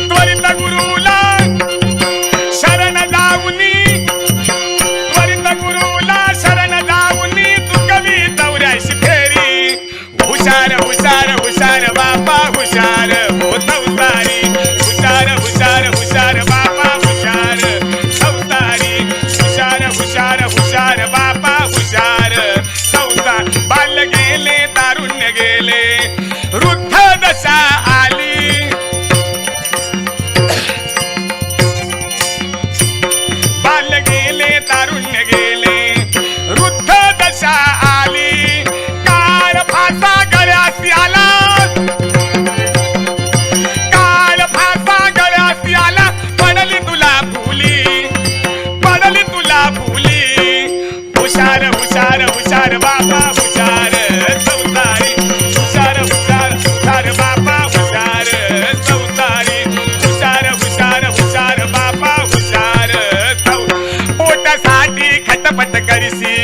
त्वरित गुरुला शरण जाऊनी, त्वरित गुरुला शरण जाऊनी तू कवी 84 फेरी. हुशार हुशार हुशार बापा हुशार हो संसारी, हुशार हुशार हुशार बापा हुशार संसारी, हुशार हुशार हुशार बापा हुशार संसार. बाल गेले तारुण्य गेले, वृद्ध दशा आली, बाल गेले तारुण्य गेले, वृद्ध दशा आली. काळ फासा गळ्यासी आला, काळ फासा गळ्यासी आला. पडली तुला भुली, पडली तुला भुली. हुशार हुशार हुशार बाबा हुशार संसारी, हुशार हुशार हुशार बाबा हुशार संसारी, हुशार हुशार हुशार बाबा हुशार. पोटासाठी खटपट करीसी,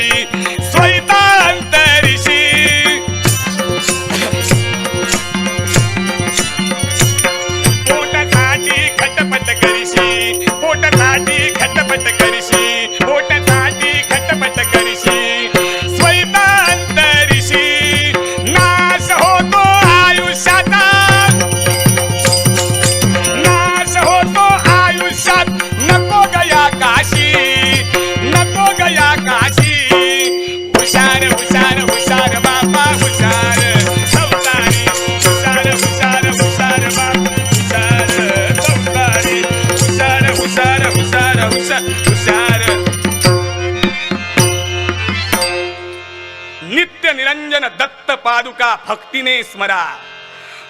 नूतन दत्त पादुका भक्तीने स्मरा.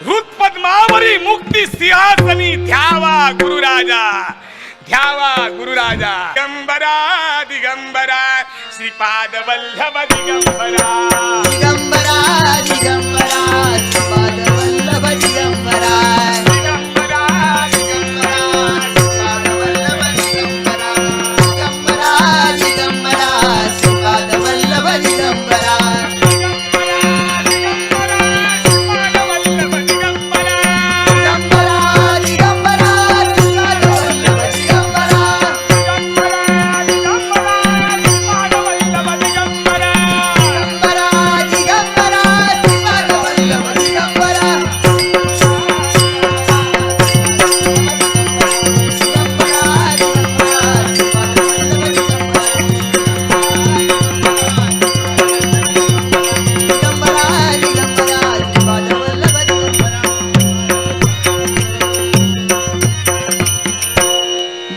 हृत पद्मावरी मुक्ती सिंहासनी ध्यावा गुरुराजा, ध्यावा गुरुराजा. दिगंबरा दिगंबरा श्रीपाद वल्लभ दिगंबरा. दिगंबरा दिगंबरा श्रीपाद वल्लभ दिगंबरा. दिगंबरा दिगंबरा दिगंबरा श्रीपाद वल्लभ दिगंबरा.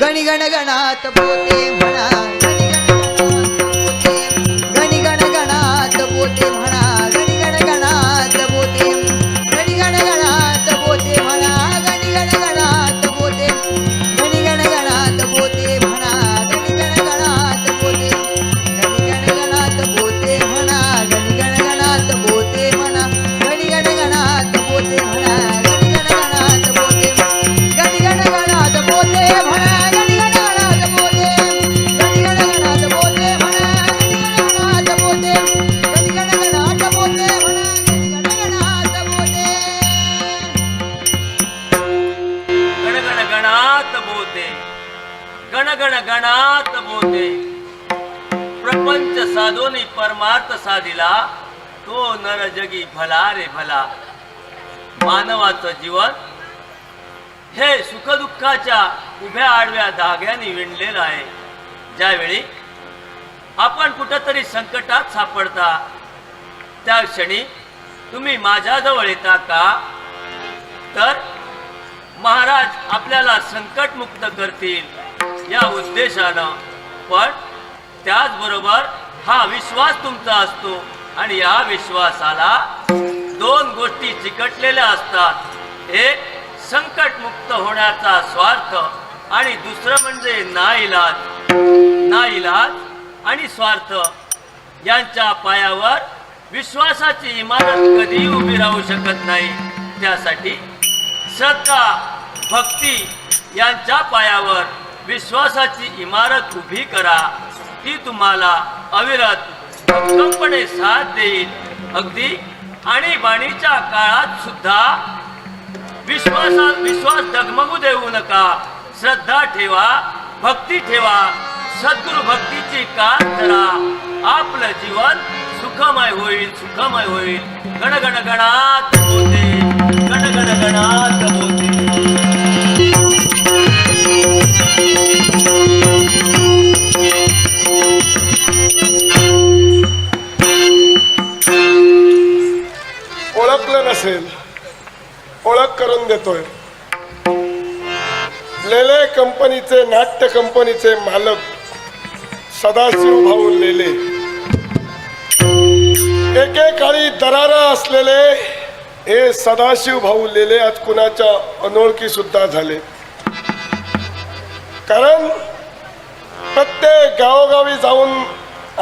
गणी गण गणात बोते म्हणा, गणी गण गणात बोते म्हणा, गणी गण गणात बोते, गणी गण गणात बोते म्हणा, गणी गण गणात बोते, गणी गण गणात बोते म्हणा, गणी गण गणात बोते, गणी गण गणात बोते म्हणा, गणी गण गणात बोते म्हणा, गणी गण गणात बोते म्हणा, गणी गण गणात बोते, गणी गण गणात बोते म्हणा. गण गण गणात बोते. प्रपंच साधोनी परमार्थ साधिला, तो नर जगी भला रे भला. मानवाचं जीवन हे सुखदुःखाच्या उभ्या आडव्या धाग्याने विणलेलं आहे. ज्यावेळी आपण कुठंतरी संकटात सापडता, त्या क्षणी तुम्ही माझ्याजवळ येता का, तर महाराज आपल्याला संकटमुक्त करतील या उद्देशानं. पण त्याचबरोबर हा विश्वास तुमचा असतो आणि या विश्वासाला दोन गोष्टी चिकटलेल्या असतात. एक संकटमुक्त होण्याचा स्वार्थ आणि दुसरं म्हणजे नाईलाज. नाईलाज आणि स्वार्थ यांच्या पायावर विश्वासाची इमारत कधी उभी राहू शकत नाही. त्यासाठी श्रद्धा भक्ती यांच्या पायावर विश्वासाची इमारत उभी करा. ती तुम्हाला अविरत भक्कमपणे साथ देईल. अगदी आणीबाणीच्या काळात सुद्धा विश्वास डगमगू देऊ नका. श्रद्धा ठेवा, भक्ती ठेवा, सद्गुरु भक्तीची कास धरा. आपलं जीवन सुखमय होईल, सुखमय होईल. गण गण गणात बोते, गण गण गणात बोते. ओळखलं नसेल, ओळख करून देतोय. लेले कंपनीचे, नाट्य कंपनीचे मालक सदाशिव भाऊ लेले, एकेकाळी दरारा असलेले हे सदाशिव भाऊ लेले आज कुणाच्या अनोळखी सुद्धा झाले. कारण प्रत्येक गावोगावी जाऊन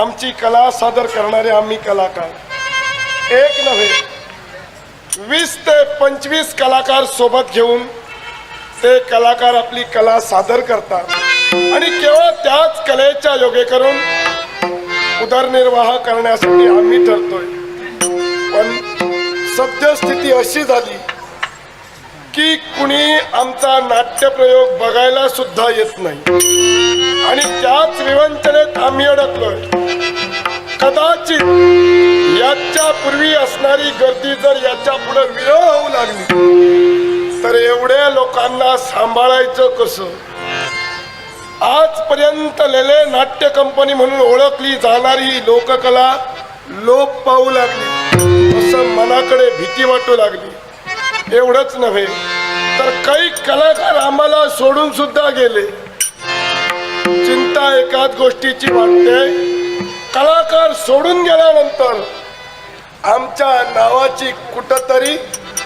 आमची कला सादर करणारे आम्ही कलाकार एक नव्हे 20 ते 25 कलाकार सोबत घेऊन ते कलाकार आपली कला सादर करतात आणि केवळ त्याच कलेच्या योगे करून उदरनिर्वाह करण्यासाठी आम्ही ठरतोय. पण सद्यस्थिती अशी झाली की कुणी आमचा नाट्यप्रयोग बघायला सुद्धा येत नाही आणि त्याच विवंचनेत आम्ही अडकलोय. कदाचित याच्या पूर्वी असणारी गर्दी जर याच्या पुढे विरळ होऊ लागली तर एवढ्या लोकांना सांभाळायचं कसं. आजपर्यंत लेले नाट्य कंपनी म्हणून ओळखली जाणारी ही लोककला लोप पाहू लागली असं मनाकडे भीती वाटू लागली. एवढंच नव्हे तर काही कलाकार आम्हाला सोडून सुद्धा गेले. चिंता एकाच गोष्टीची वाटते, कलाकार सोडून गेल्यानंतर आमच्या नावाची कुठंतरी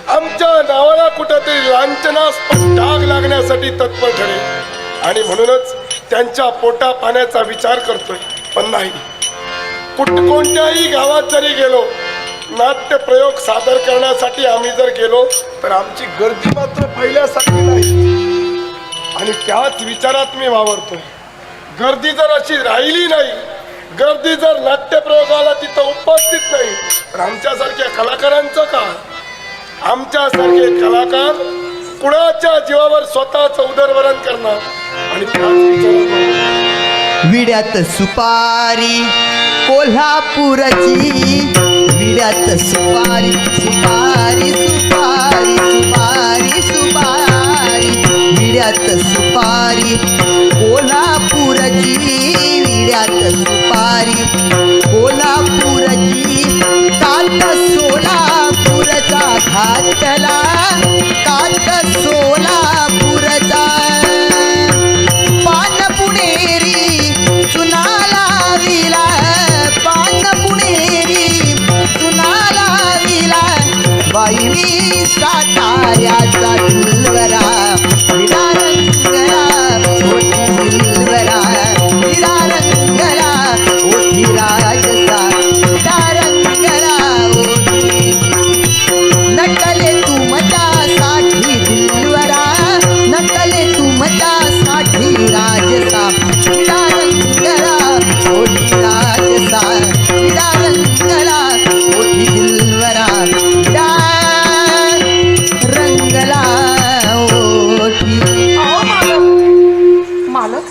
आमच्या नावाला कुठंतरी लांछनास्पद डाग लागण्यासाठी तत्पर ठरेल आणि म्हणूनच त्यांच्या पोटा पाण्याचा विचार करतोय. पण नाही, कोणत्याही गावात जरी गेलो, नाट्य प्रयोग सादर करण्यासाठी आम्ही जर गेलो तर आमची गर्दी मात्र पहिल्यासारखी नाही आणि त्याच विचारात मी वावरतोय. गर्दी जर अशी राहिली नाही, गर्दी जर नाट्य प्रयोगाला तिथं उपस्थित नाही तर आमच्यासारख्या कलाकारांचं का? आमच्यासारखे कलाकार कुणाच्या जीवावर स्वतःच उदरवरण करणार आणि त्याच विचारात विड्यात सुपारी कोल्हापूरची, विड्यात सुपारी सुपारी सुपारी सुपारी सुपारी, विड्यात सुपारी कोल्हापूरची, विड्यात सुपारी कोल्हापूरची, काट सोलापूरचा घातला, काट सोलापूरचा, पान पुणेरी चुनाला विला, पान पुणेरी चुनाला विला, बाई मी साताऱ्याचा दिलवरा, विडा रंगला ओठी दिलवरा, विडा रंगला ओठी राजसा, विडा रंगला ओठी, नटले तुमच्यासाठी दिलवरा, नटले तुमच्यासाठी राजसा, विडा रंगला ओठी राजसा, विडा रंगला ओठी दिलवरा, विडा रंगला ओठी. अहो मालक, मालक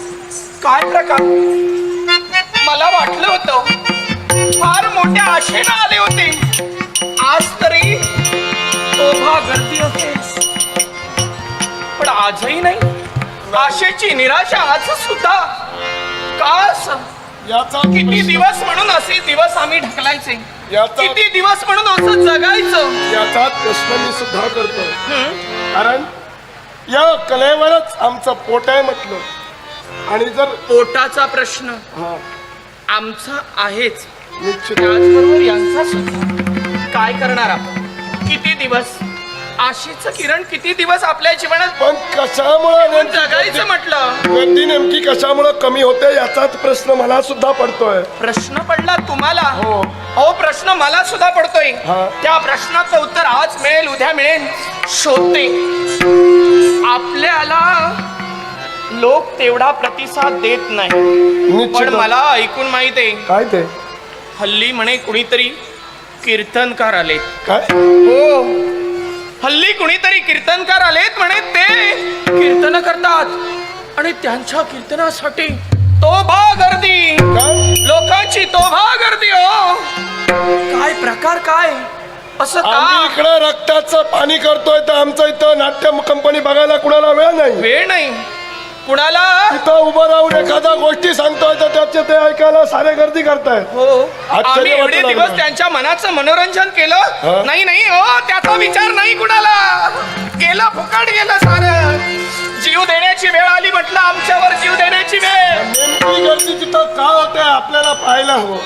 काय प्रकार? मला वाटलं होतं फार मोठ्या आशेनं आले होते, आज तरी शोभा गर्दी असेल, पण आजही नाही. आशेची निराशा आज सुद्धा का असं? याचा किती दिवस म्हणून असे दिवस आम्ही ढकलायचे, याचा किती दिवस म्हणून असं जगायचं. याचा प्रश्न मी सुद्धा करतोय, कारण या कलेवरच आमचं पोट आहे म्हटलं आणि जर पोटाचा प्रश्न हा आमचा आहेच, निश्चित त्याचबरोबर यांचा सुद्धा. काय करणार आपण? किती दिवस आशेचं किरण, किती दिवस आपल्या जीवनात पण कशामुळे पण जगायचं म्हटलं. गर्दी नेमकी कशामुळे कमी होते याचाच प्रश्न मला सुद्धा पडतोय. प्रश्न पडला तुम्हाला? हो. हो, प्रश्न मला सुद्धा पडतोय. हा. त्या प्रश्नाचं उत्तर आज मिळेल, उद्या मिळेल, शोधते. आपल्याला लोक तेवढा प्रतिसाद देत नाही, निश्चित. पण मला ऐकून माहित आहे काय ते हल्ली म्हणे कुणीतरी कीर्तनकार आले. काय हो, हल्ली कुणीतरी कीर्तनकार आलेत म्हणे, ते कीर्तन करतात आणि त्यांच्या कीर्तनासाठी तोभा गर्दी, काय लोकांची तोभा गर्दी. हो, काय प्रकार, काय असं आम्ही का? इकडे रक्ताचं पाणी करतोय तर आमचं इथं नाट्य कंपनी बघायला कुणाला वेळ नाही. वेळ नाही कुणाला? इथं उभं राहून एखादा गोष्टी सांगतोय तर त्याचे ते ऐकायला सारे गर्दी करतायत. हो, आम्ही एवढे वाटू दिवस लागलं. त्यांच्या मनाचं मनोरंजन केलं. हा? नाही नाही, हो, त्याचा विचार नाही कुणाला. गेलं, फुकट गेलं सारं. जीव देण्याची वेळ आली म्हटलं, आमच्यावर जीव देण्याची वेळ. नेमकी गर्दी तिथं का होते आपल्याला पाहायला हवं.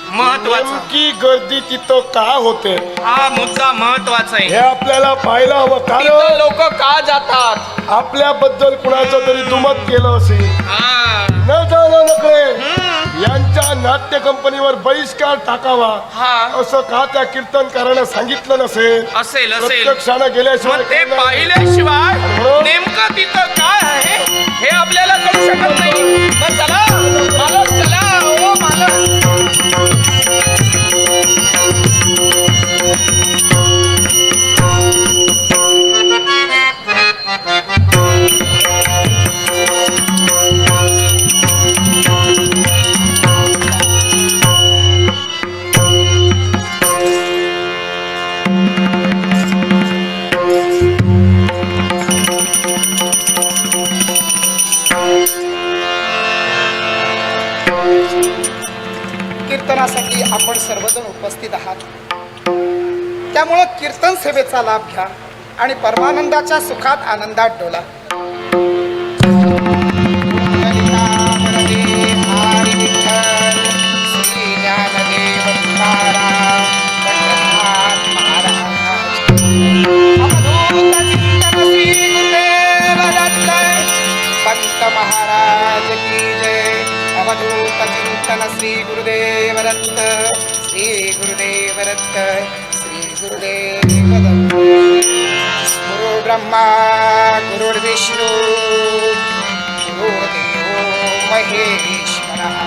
महत्वाचा नेमकी गर्दी तिथं का होते हा मुद्दा महत्वाचा हे आहे. आपल्याला पाहायला हवं. तिथं कारण लोक का जातात? आपल्याबद्दल कुणाचं तरी दुमत केलं असेल, हा, न जाणं नकळे यांच्या नाट्य कंपनीवर बहिष्कार टाकावा हा, असं का त्या कीर्तनकारानं सांगितलं नसेल. असेल असेल. प्रत्यक्षाने गेल्याशिवाय मग ते कळणार नाही. पाहिल्याशिवाय हो. नेमकं तिथं काय आहे हे आपल्याला कळू शकत नाही. मग चला मालक, चला हो मालक. कीर्तनासाठी आपण सर्वजण उपस्थित आहात, त्यामुळं कीर्तन सेवेचा लाभ घ्या आणि परमानंदाच्या सुखात आनंदात डोला. हरी विठ्ठल, श्री ज्ञानदेव तुकाराम. महाराज की जय. अवधूत चिंतन श्री गुरुदेव दत्त. श्री गुरुदेव दत्त. श्री गुरुदेव दत्त. गुरु ब्रह्मा गुरुर्विष्णू गुरुदेवो महेश्वरः.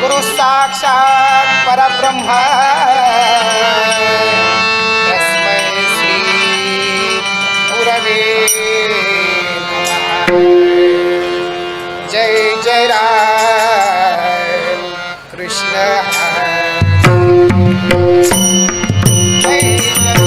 गुरु साक्षात् परब्रह्म तस्मै श्री गुरवे नमः. जय जय राम कृष्ण जय जय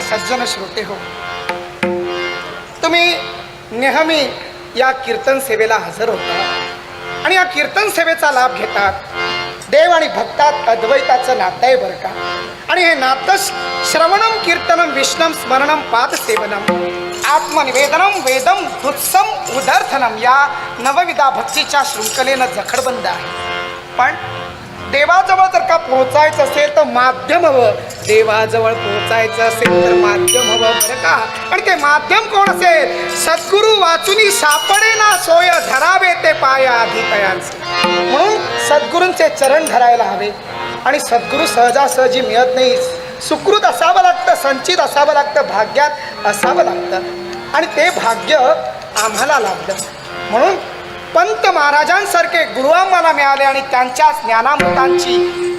सज्जन श्रोते हो, तुम्ही नेहमी या कीर्तन सेवेला हजर होता आणि या कीर्तन सेवेचा लाभ घेतात. देव आणि भक्तात अद्वैताचं नातं आहे बरं का. आणि हे नातं श्रवणम कीर्तनम विष्णम स्मरणम पाद सेवनम आत्मनिवेदनम वेदम दुत्सम उदर्थनम या नवविधा भक्तीच्या शृंखलेनं जखडबंद आहे. पण देवाजवळ जर का पोहोचायचं असेल तर माध्यम हवं. देवाजवळ पोहोचायचं असेल तर माध्यम हवं बरं का. आणि ते माध्यम कोण असेल? सद्गुरू वाचुनी सापडे ना सोय धरावे ते पाया आधितयांचे. म्हणून सद्गुरूंचे चरण धरायला हवे. आणि सद्गुरू सहजासहजी मिळत नाही. सुकृत असावं लागतं, संचित असावं लागतं, भाग्यात असावं लागतं. आणि ते भाग्य आम्हाला लाभलं. म्हणून पंत महाराजांसारखे गुरु आम्हाला मिळाले आणि त्यांच्या ज्ञानामृतांची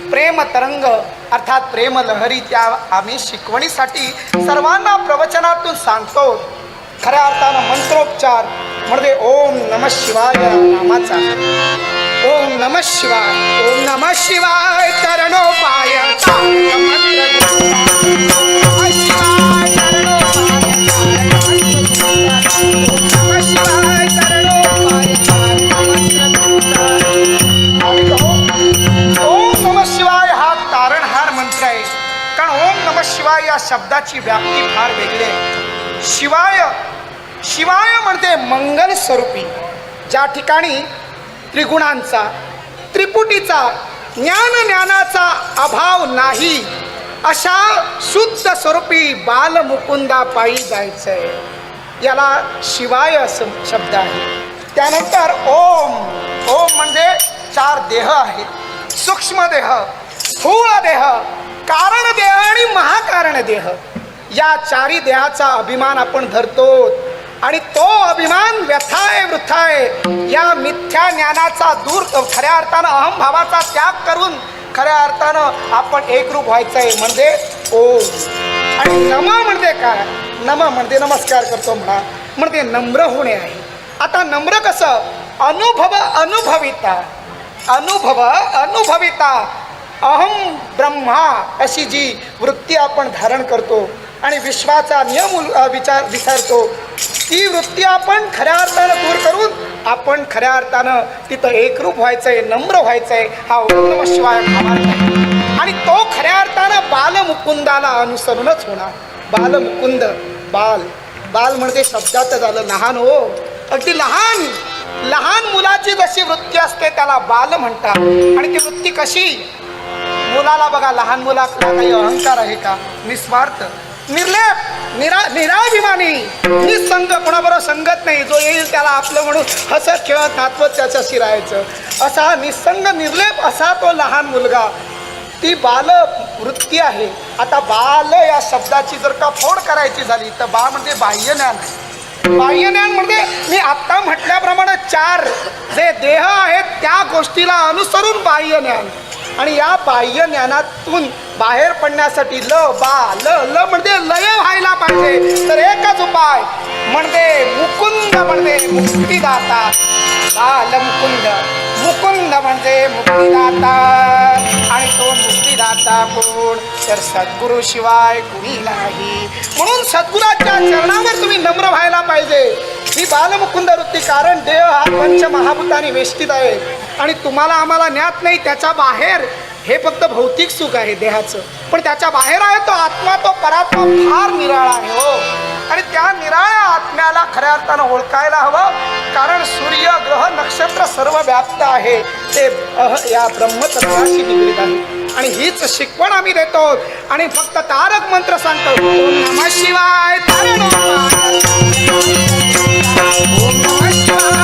प्रेम तरंग अर्थात प्रेम लहरी त्या आम्ही शिकवणीसाठी सर्वांना प्रवचनातून सांगतो. खऱ्या अर्थानं मंत्रोपचार म्हणजे ओम नमः शिवाय नामाचा. ओम नमः शिवाय, ओम नमः शिवाय तरणोपाय शिवाय या शब्दाची व्याप्ती फार वेगळी आहे. शिवाय शिवाय म्हणते मंगल स्वरूपी. ज्या ठिकाणी त्रिगुणांचा त्रिपुटीचा ज्ञानाचा अभाव नाही अशा शुद्ध स्वरूपी बालमुकुंदा पायी जायचंय. याला शिवाय असं शब्द आहे. त्यानंतर ओम. ओम म्हणजे 4 देह आहेत. सूक्ष्म देह, स्थूळ देह, कारण देह आणि महाकारण देह. या 4 देहाचा अभिमान आपण धरतो आणि तो अभिमान व्यथाय वृथाय या मिथ्या ज्ञानाचा दूर खऱ्या अर्थानं अहमभावाचा त्याग करून खऱ्या अर्थानं आपण एकरूप व्हायचंय म्हणजे ओम. आणि नम म्हणजे काय? नम म्हणजे नमस्कार करतो म्हणा. म्हणजे नम्र होणे आहे. आता नम्र कसं? अनुभविता अहम ब्रह्मा अशी जी वृत्ती आपण धारण करतो आणि विश्वाचा नियम विचारतो, ती वृत्ती आपण खऱ्या अर्थानं दूर करून आपण खऱ्या अर्थानं तिथं एकरूप व्हायचंय, नम्र व्हायचंय. हा ओम नमः शिवाय आणि तो खऱ्या अर्थानं बालमुकुंदाला अनुसरूनच होणार. बालमुकुंद, बाल म्हणजे शब्दात झालं लहान. हो, अगदी लहान मुलाची जशी वृत्ती असते त्याला बाल म्हणतात. आणि ती वृत्ती कशी? मुलाला बघा, लहान मुलाला काही अहंकार आहे का? निस्वार्थ, निर्लेप, निराभिमानी, निसंग, कोणाबरोबर संगत नाही. जो येईल त्याला आपलं म्हणून हसत खेळत नाचवत त्याच्याशी राहायचं, असा निसंग निर्लेप असा तो लहान मुलगा. ती बाल वृत्ती आहे. आता बाल या शब्दाची जर का फोड करायची झाली तर बा म्हणजे बाह्य ज्ञान. बाह्य ज्ञान म्हणजे मी आत्ता म्हटल्याप्रमाणे 4 जे देह आहेत त्या गोष्टीला अनुसरून बाह्य ज्ञान. आणि या बाह्य ज्ञानातून बाहेर पडण्यासाठी ल म्हणजे लय व्हायला पाहिजे. तर एकच उपाय म्हणजे मुकुंद म्हणजे मुक्तिदाता. बाल मुकुंद म्हणजे मुक्तिदाता. आणि तो मुक्तिदाता कोण? तर सद्गुरु शिवाय कुणी नाही. म्हणून सद्गुराच्या चरणावर तुम्ही नम्र व्हायला पाहिजे. ही बालमुकुंद वृत्ती. कारण देह हा पंच महाभूताने वेष्टित आहे आणि तुम्हाला आम्हाला ज्ञात नाही. त्याच्या बाहेर हे फक्त भौतिक सुख आहे देहाचं, पण त्याच्या बाहेर आहे तो आत्मा, तो परात्मा फार निराळा आहे. हो, आणि त्या निराळ्या आत्म्याला खऱ्या अर्थानं ओळखायला हवं. कारण सूर्य, ग्रह, नक्षत्र सर्व व्याप्त आहे. ते या ब्रह्मतत्वाशी निगडीत आहे. आणि हीच शिकवण आम्ही देतो. आणि फक्त तारक मंत्र सांगतो, ओम नमः शिवाय, ओम नमः शिवाय,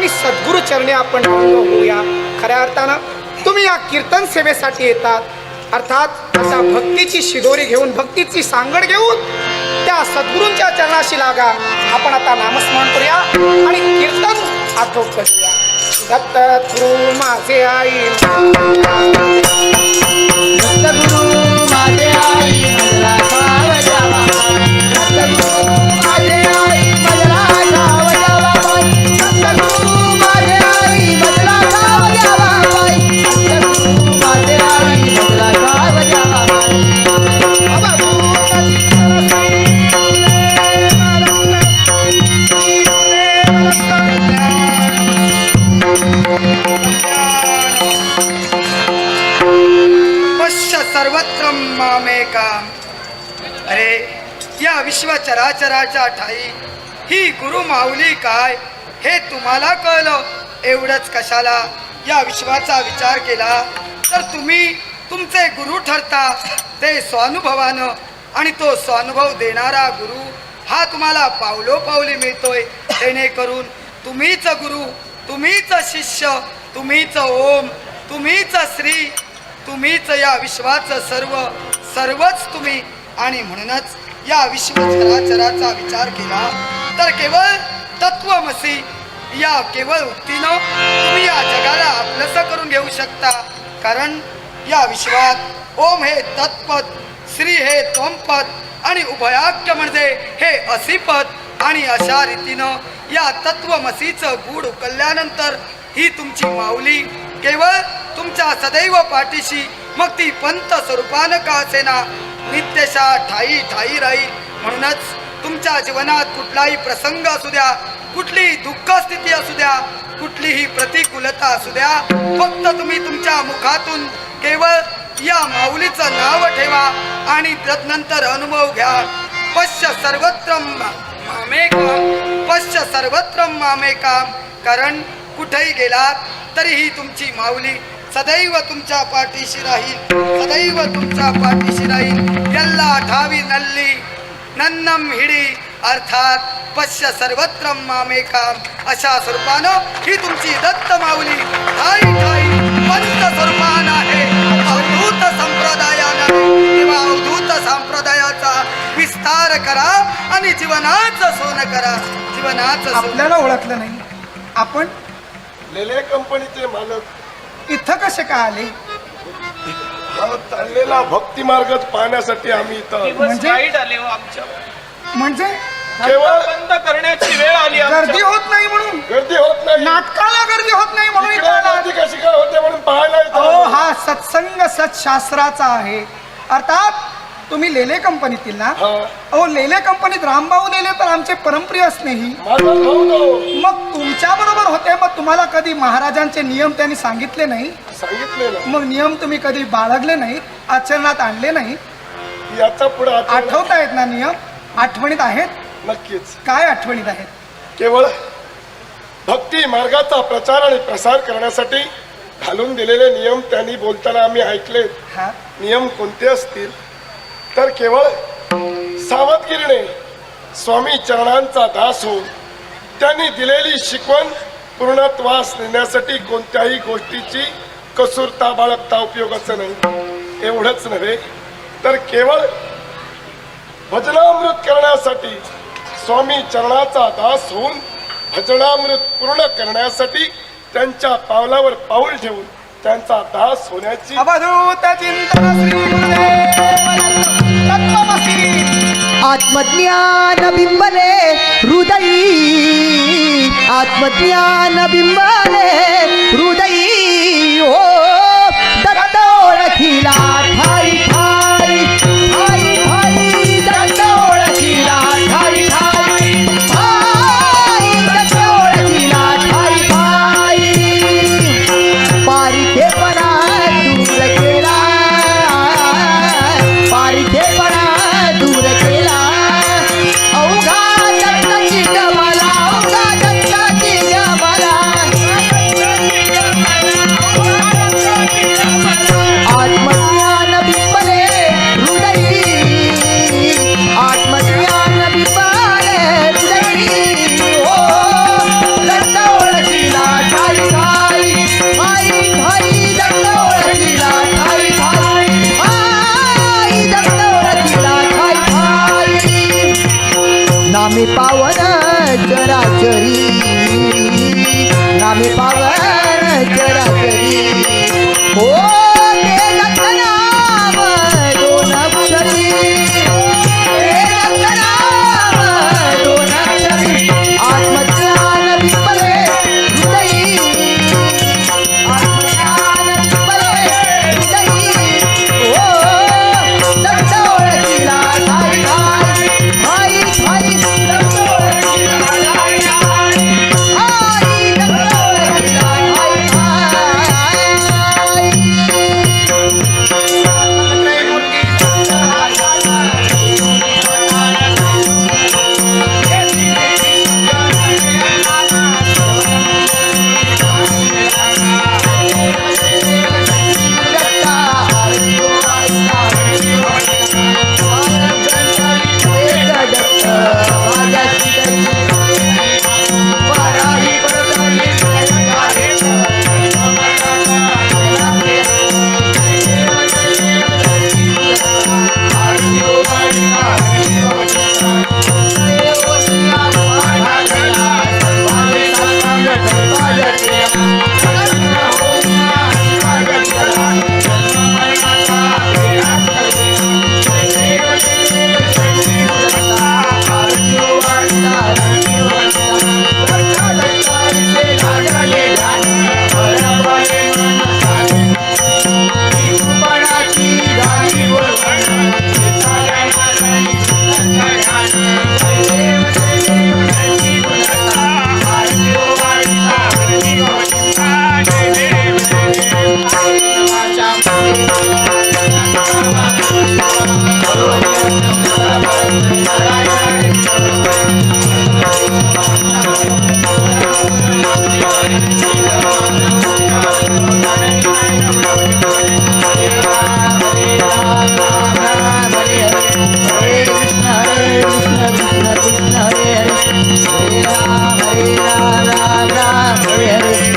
सद्गुरु चरणी आपण होऊया. खऱ्या अर्थानं तुम्ही या कीर्तन सेवेसाठी येतात, अर्थात आता भक्तीची शिदोरी घेऊन, भक्तीची सांगड घेऊन त्या सद्गुरूंच्या चरणाशी लागा. आपण आता नामस्मरण करूया आणि कीर्तन आठवत करूया. दत्तगुरु माझे आई, दत्तगुरु माझे आई, मला गाव जावा. दत्तगुरु माझे आई, मला गाव जावा. दत्तगुरु माझे आई, मला गाव जावा. दत्तगुरु माझे आई, मला गाव जावा. सर्वत्र मामेका. अरे या विश्वचराचराच्या ठाई ही गुरु माऊली काय हे तुम्हाला कळलं. एवढंच कशाला या विश्वाचा विचार केला तर तुम्ही तुमचे गुरु ठरता. ते स्वानुभवानं, आणि तो स्वानुभव देणारा गुरु हा तुम्हाला पावलोपावली मिळतोय. जेणेकरून तुम्हीच गुरु, तुम्हीच शिष्य, तुम्हीच ओम, तुम्हीच श्री, तुम्हीच या विश्वाचं सर्वच तुम्ही. आणि म्हणूनच या विश्वचराचराचा विचार केला तर केवळ तत्वमसी या केवळ उक्तीनं तुम्ही या जगाला आपलंसं करून घेऊ शकता. कारण या विश्वात ओम हे तत्पद, श्री हे त्वमपद आणि उभयाख्य म्हणजे हे असिपद. आणि अशा रीतीनं या तत्वमसीचं गूढ उकलल्यानंतर ही तुमची माऊली केवळ तुमच्या सदैव पाठीशी मग ती पंत स्वरूपानं का असेना नित्यशा ठाई ठाई राहील. म्हणूनच तुमच्या जीवनात कुठलाही प्रसंग असू द्या, कुठलीही दुःख स्थिती असू द्या, कुठलीही प्रतिकूलता असू द्या, फक्त तुम्ही तुमच्या मुखातून केवळ या माऊलीचं नाव ठेवा आणि तदनंतर अनुभव घ्या. पश्य सर्वत्र मामेकाम, पश्य सर्वत्र मामेकाम. कारण कुठेही गेलात तरीही तुमची माऊली सदैव तुमच्या पाठीशी राहील, सदैव तुमच्या पाठीशी राहील. यल्ला ठावी नल्ली नन्नम हिडी, अर्थात पश्य सर्वत्र मामेकाम. अशा स्वरूपानं ही तुमची दत्त माऊली ठाई ठाई पंत स्वरूपान आहे, अवधूत संप्रदायानं. तेव्हा अवधूत संप्रदायाचा विस्तार करा आणि जीवनाचं सोनं करा, जीवनाचं सोनं. आपल्याला ओळखलं नाही, आपण लेले कंपनीचे मालक इथं कसे काय आले? हा चाललेला भक्ती मार्गच पाहण्यासाठी आम्ही इथं म्हणजे म्हणजे केवळ बंद करण्याची वेळ आली गर्दी होत नाही म्हणून, गर्दी होत नाही. नाटकाला गर्दी होत नाही म्हणून इथं इकडे आला. गर्दी कशी काय होते म्हणून पाहायला येतो. अहो, हा सत्संग सत्शास्त्राचा आहे. अर्थात तुम्ही लेले कंपनीतील ना? हा. अहो, लेले कंपनीत रामभाऊ लेले तर आमचे परमप्रिय स्नेही. माझा भाऊ तो मग तुमच्या बरोबर होते, मग तुम्हाला कधी महाराजांचे नियम त्यांनी सांगितले नाही? सांगितले ना, मग नियम तुम्ही कधी बाळगले नाहीत, आचरणात आणले नाहीत? याचा पुढे आठवत आहेत ना नियम? आठवणीत आहेत? नक्कीच. काय आठवणीत आहेत? केवळ भक्ती मार्गाचा प्रचार आणि प्रसार करण्यासाठी घालून दिलेले नियम त्यांनी बोलताना आम्ही ऐकले. हा, नियम कोणते असतील तर केवळ सावधगिरीने स्वामी चरणांचा दास होऊन त्यांनी दिलेली शिकवण पूर्णत्वास नेण्यासाठी कोणत्याही गोष्टीची कसूरता बाळगता उपयोगाचं नाही. एवढंच नव्हे तर केवळ भजनामृत करण्यासाठी स्वामी चरणाचा दास होऊन भजनामृत पूर्ण करण्यासाठी त्यांच्या पावलावर पाऊल ठेवून त्यांचा दास होण्याची अवधूत चिंतन श्री गुरुदेव तत्त्वमसि. आत्मज्ञान बिंबले हृदयी, आत्मज्ञान बिंबले हृदयी. ओ दत्त ओळखीला ठाई ठाई ठाई ठाई, दत्त ओळखीला ठाई ठाई ठाई, दत्त ओळखीला ठाई ठाई. पारिखेपणा दूर केला, पारिखेपणा दूर केला. अवघा दत्ताची गमाला, अवघा दत्ताची गमाला. आत्मज्ञान बिंबले हृदयी, आत्मज्ञान बिंबले हृदयी. ओ दत्त ओळखीला ठाई ठाई ठाई ठाई, दत्त ओळखीला ठाई ठाई ठाई, दत्त ओळखीला ठाई ठाई. नामे पावन चराचरी, नामे पावन चराचरी. ओ ते दत्त नाम दोन अक्षरी, ते दत्त नाम दोन अक्षरी. आत्मज्ञान बिंबले हृदयी, आत्मज्ञान बिंबले हृदयी. ओ दत्त ओळखीला ठाई ठाई ठाई ठाई, दत्त ओळखीला ठाई ठाई ठाई, दत्त ओळखीला ठाई ठाई. कृष्ण कृष्ण हरे हरे हरे राम राम राम हरे हरे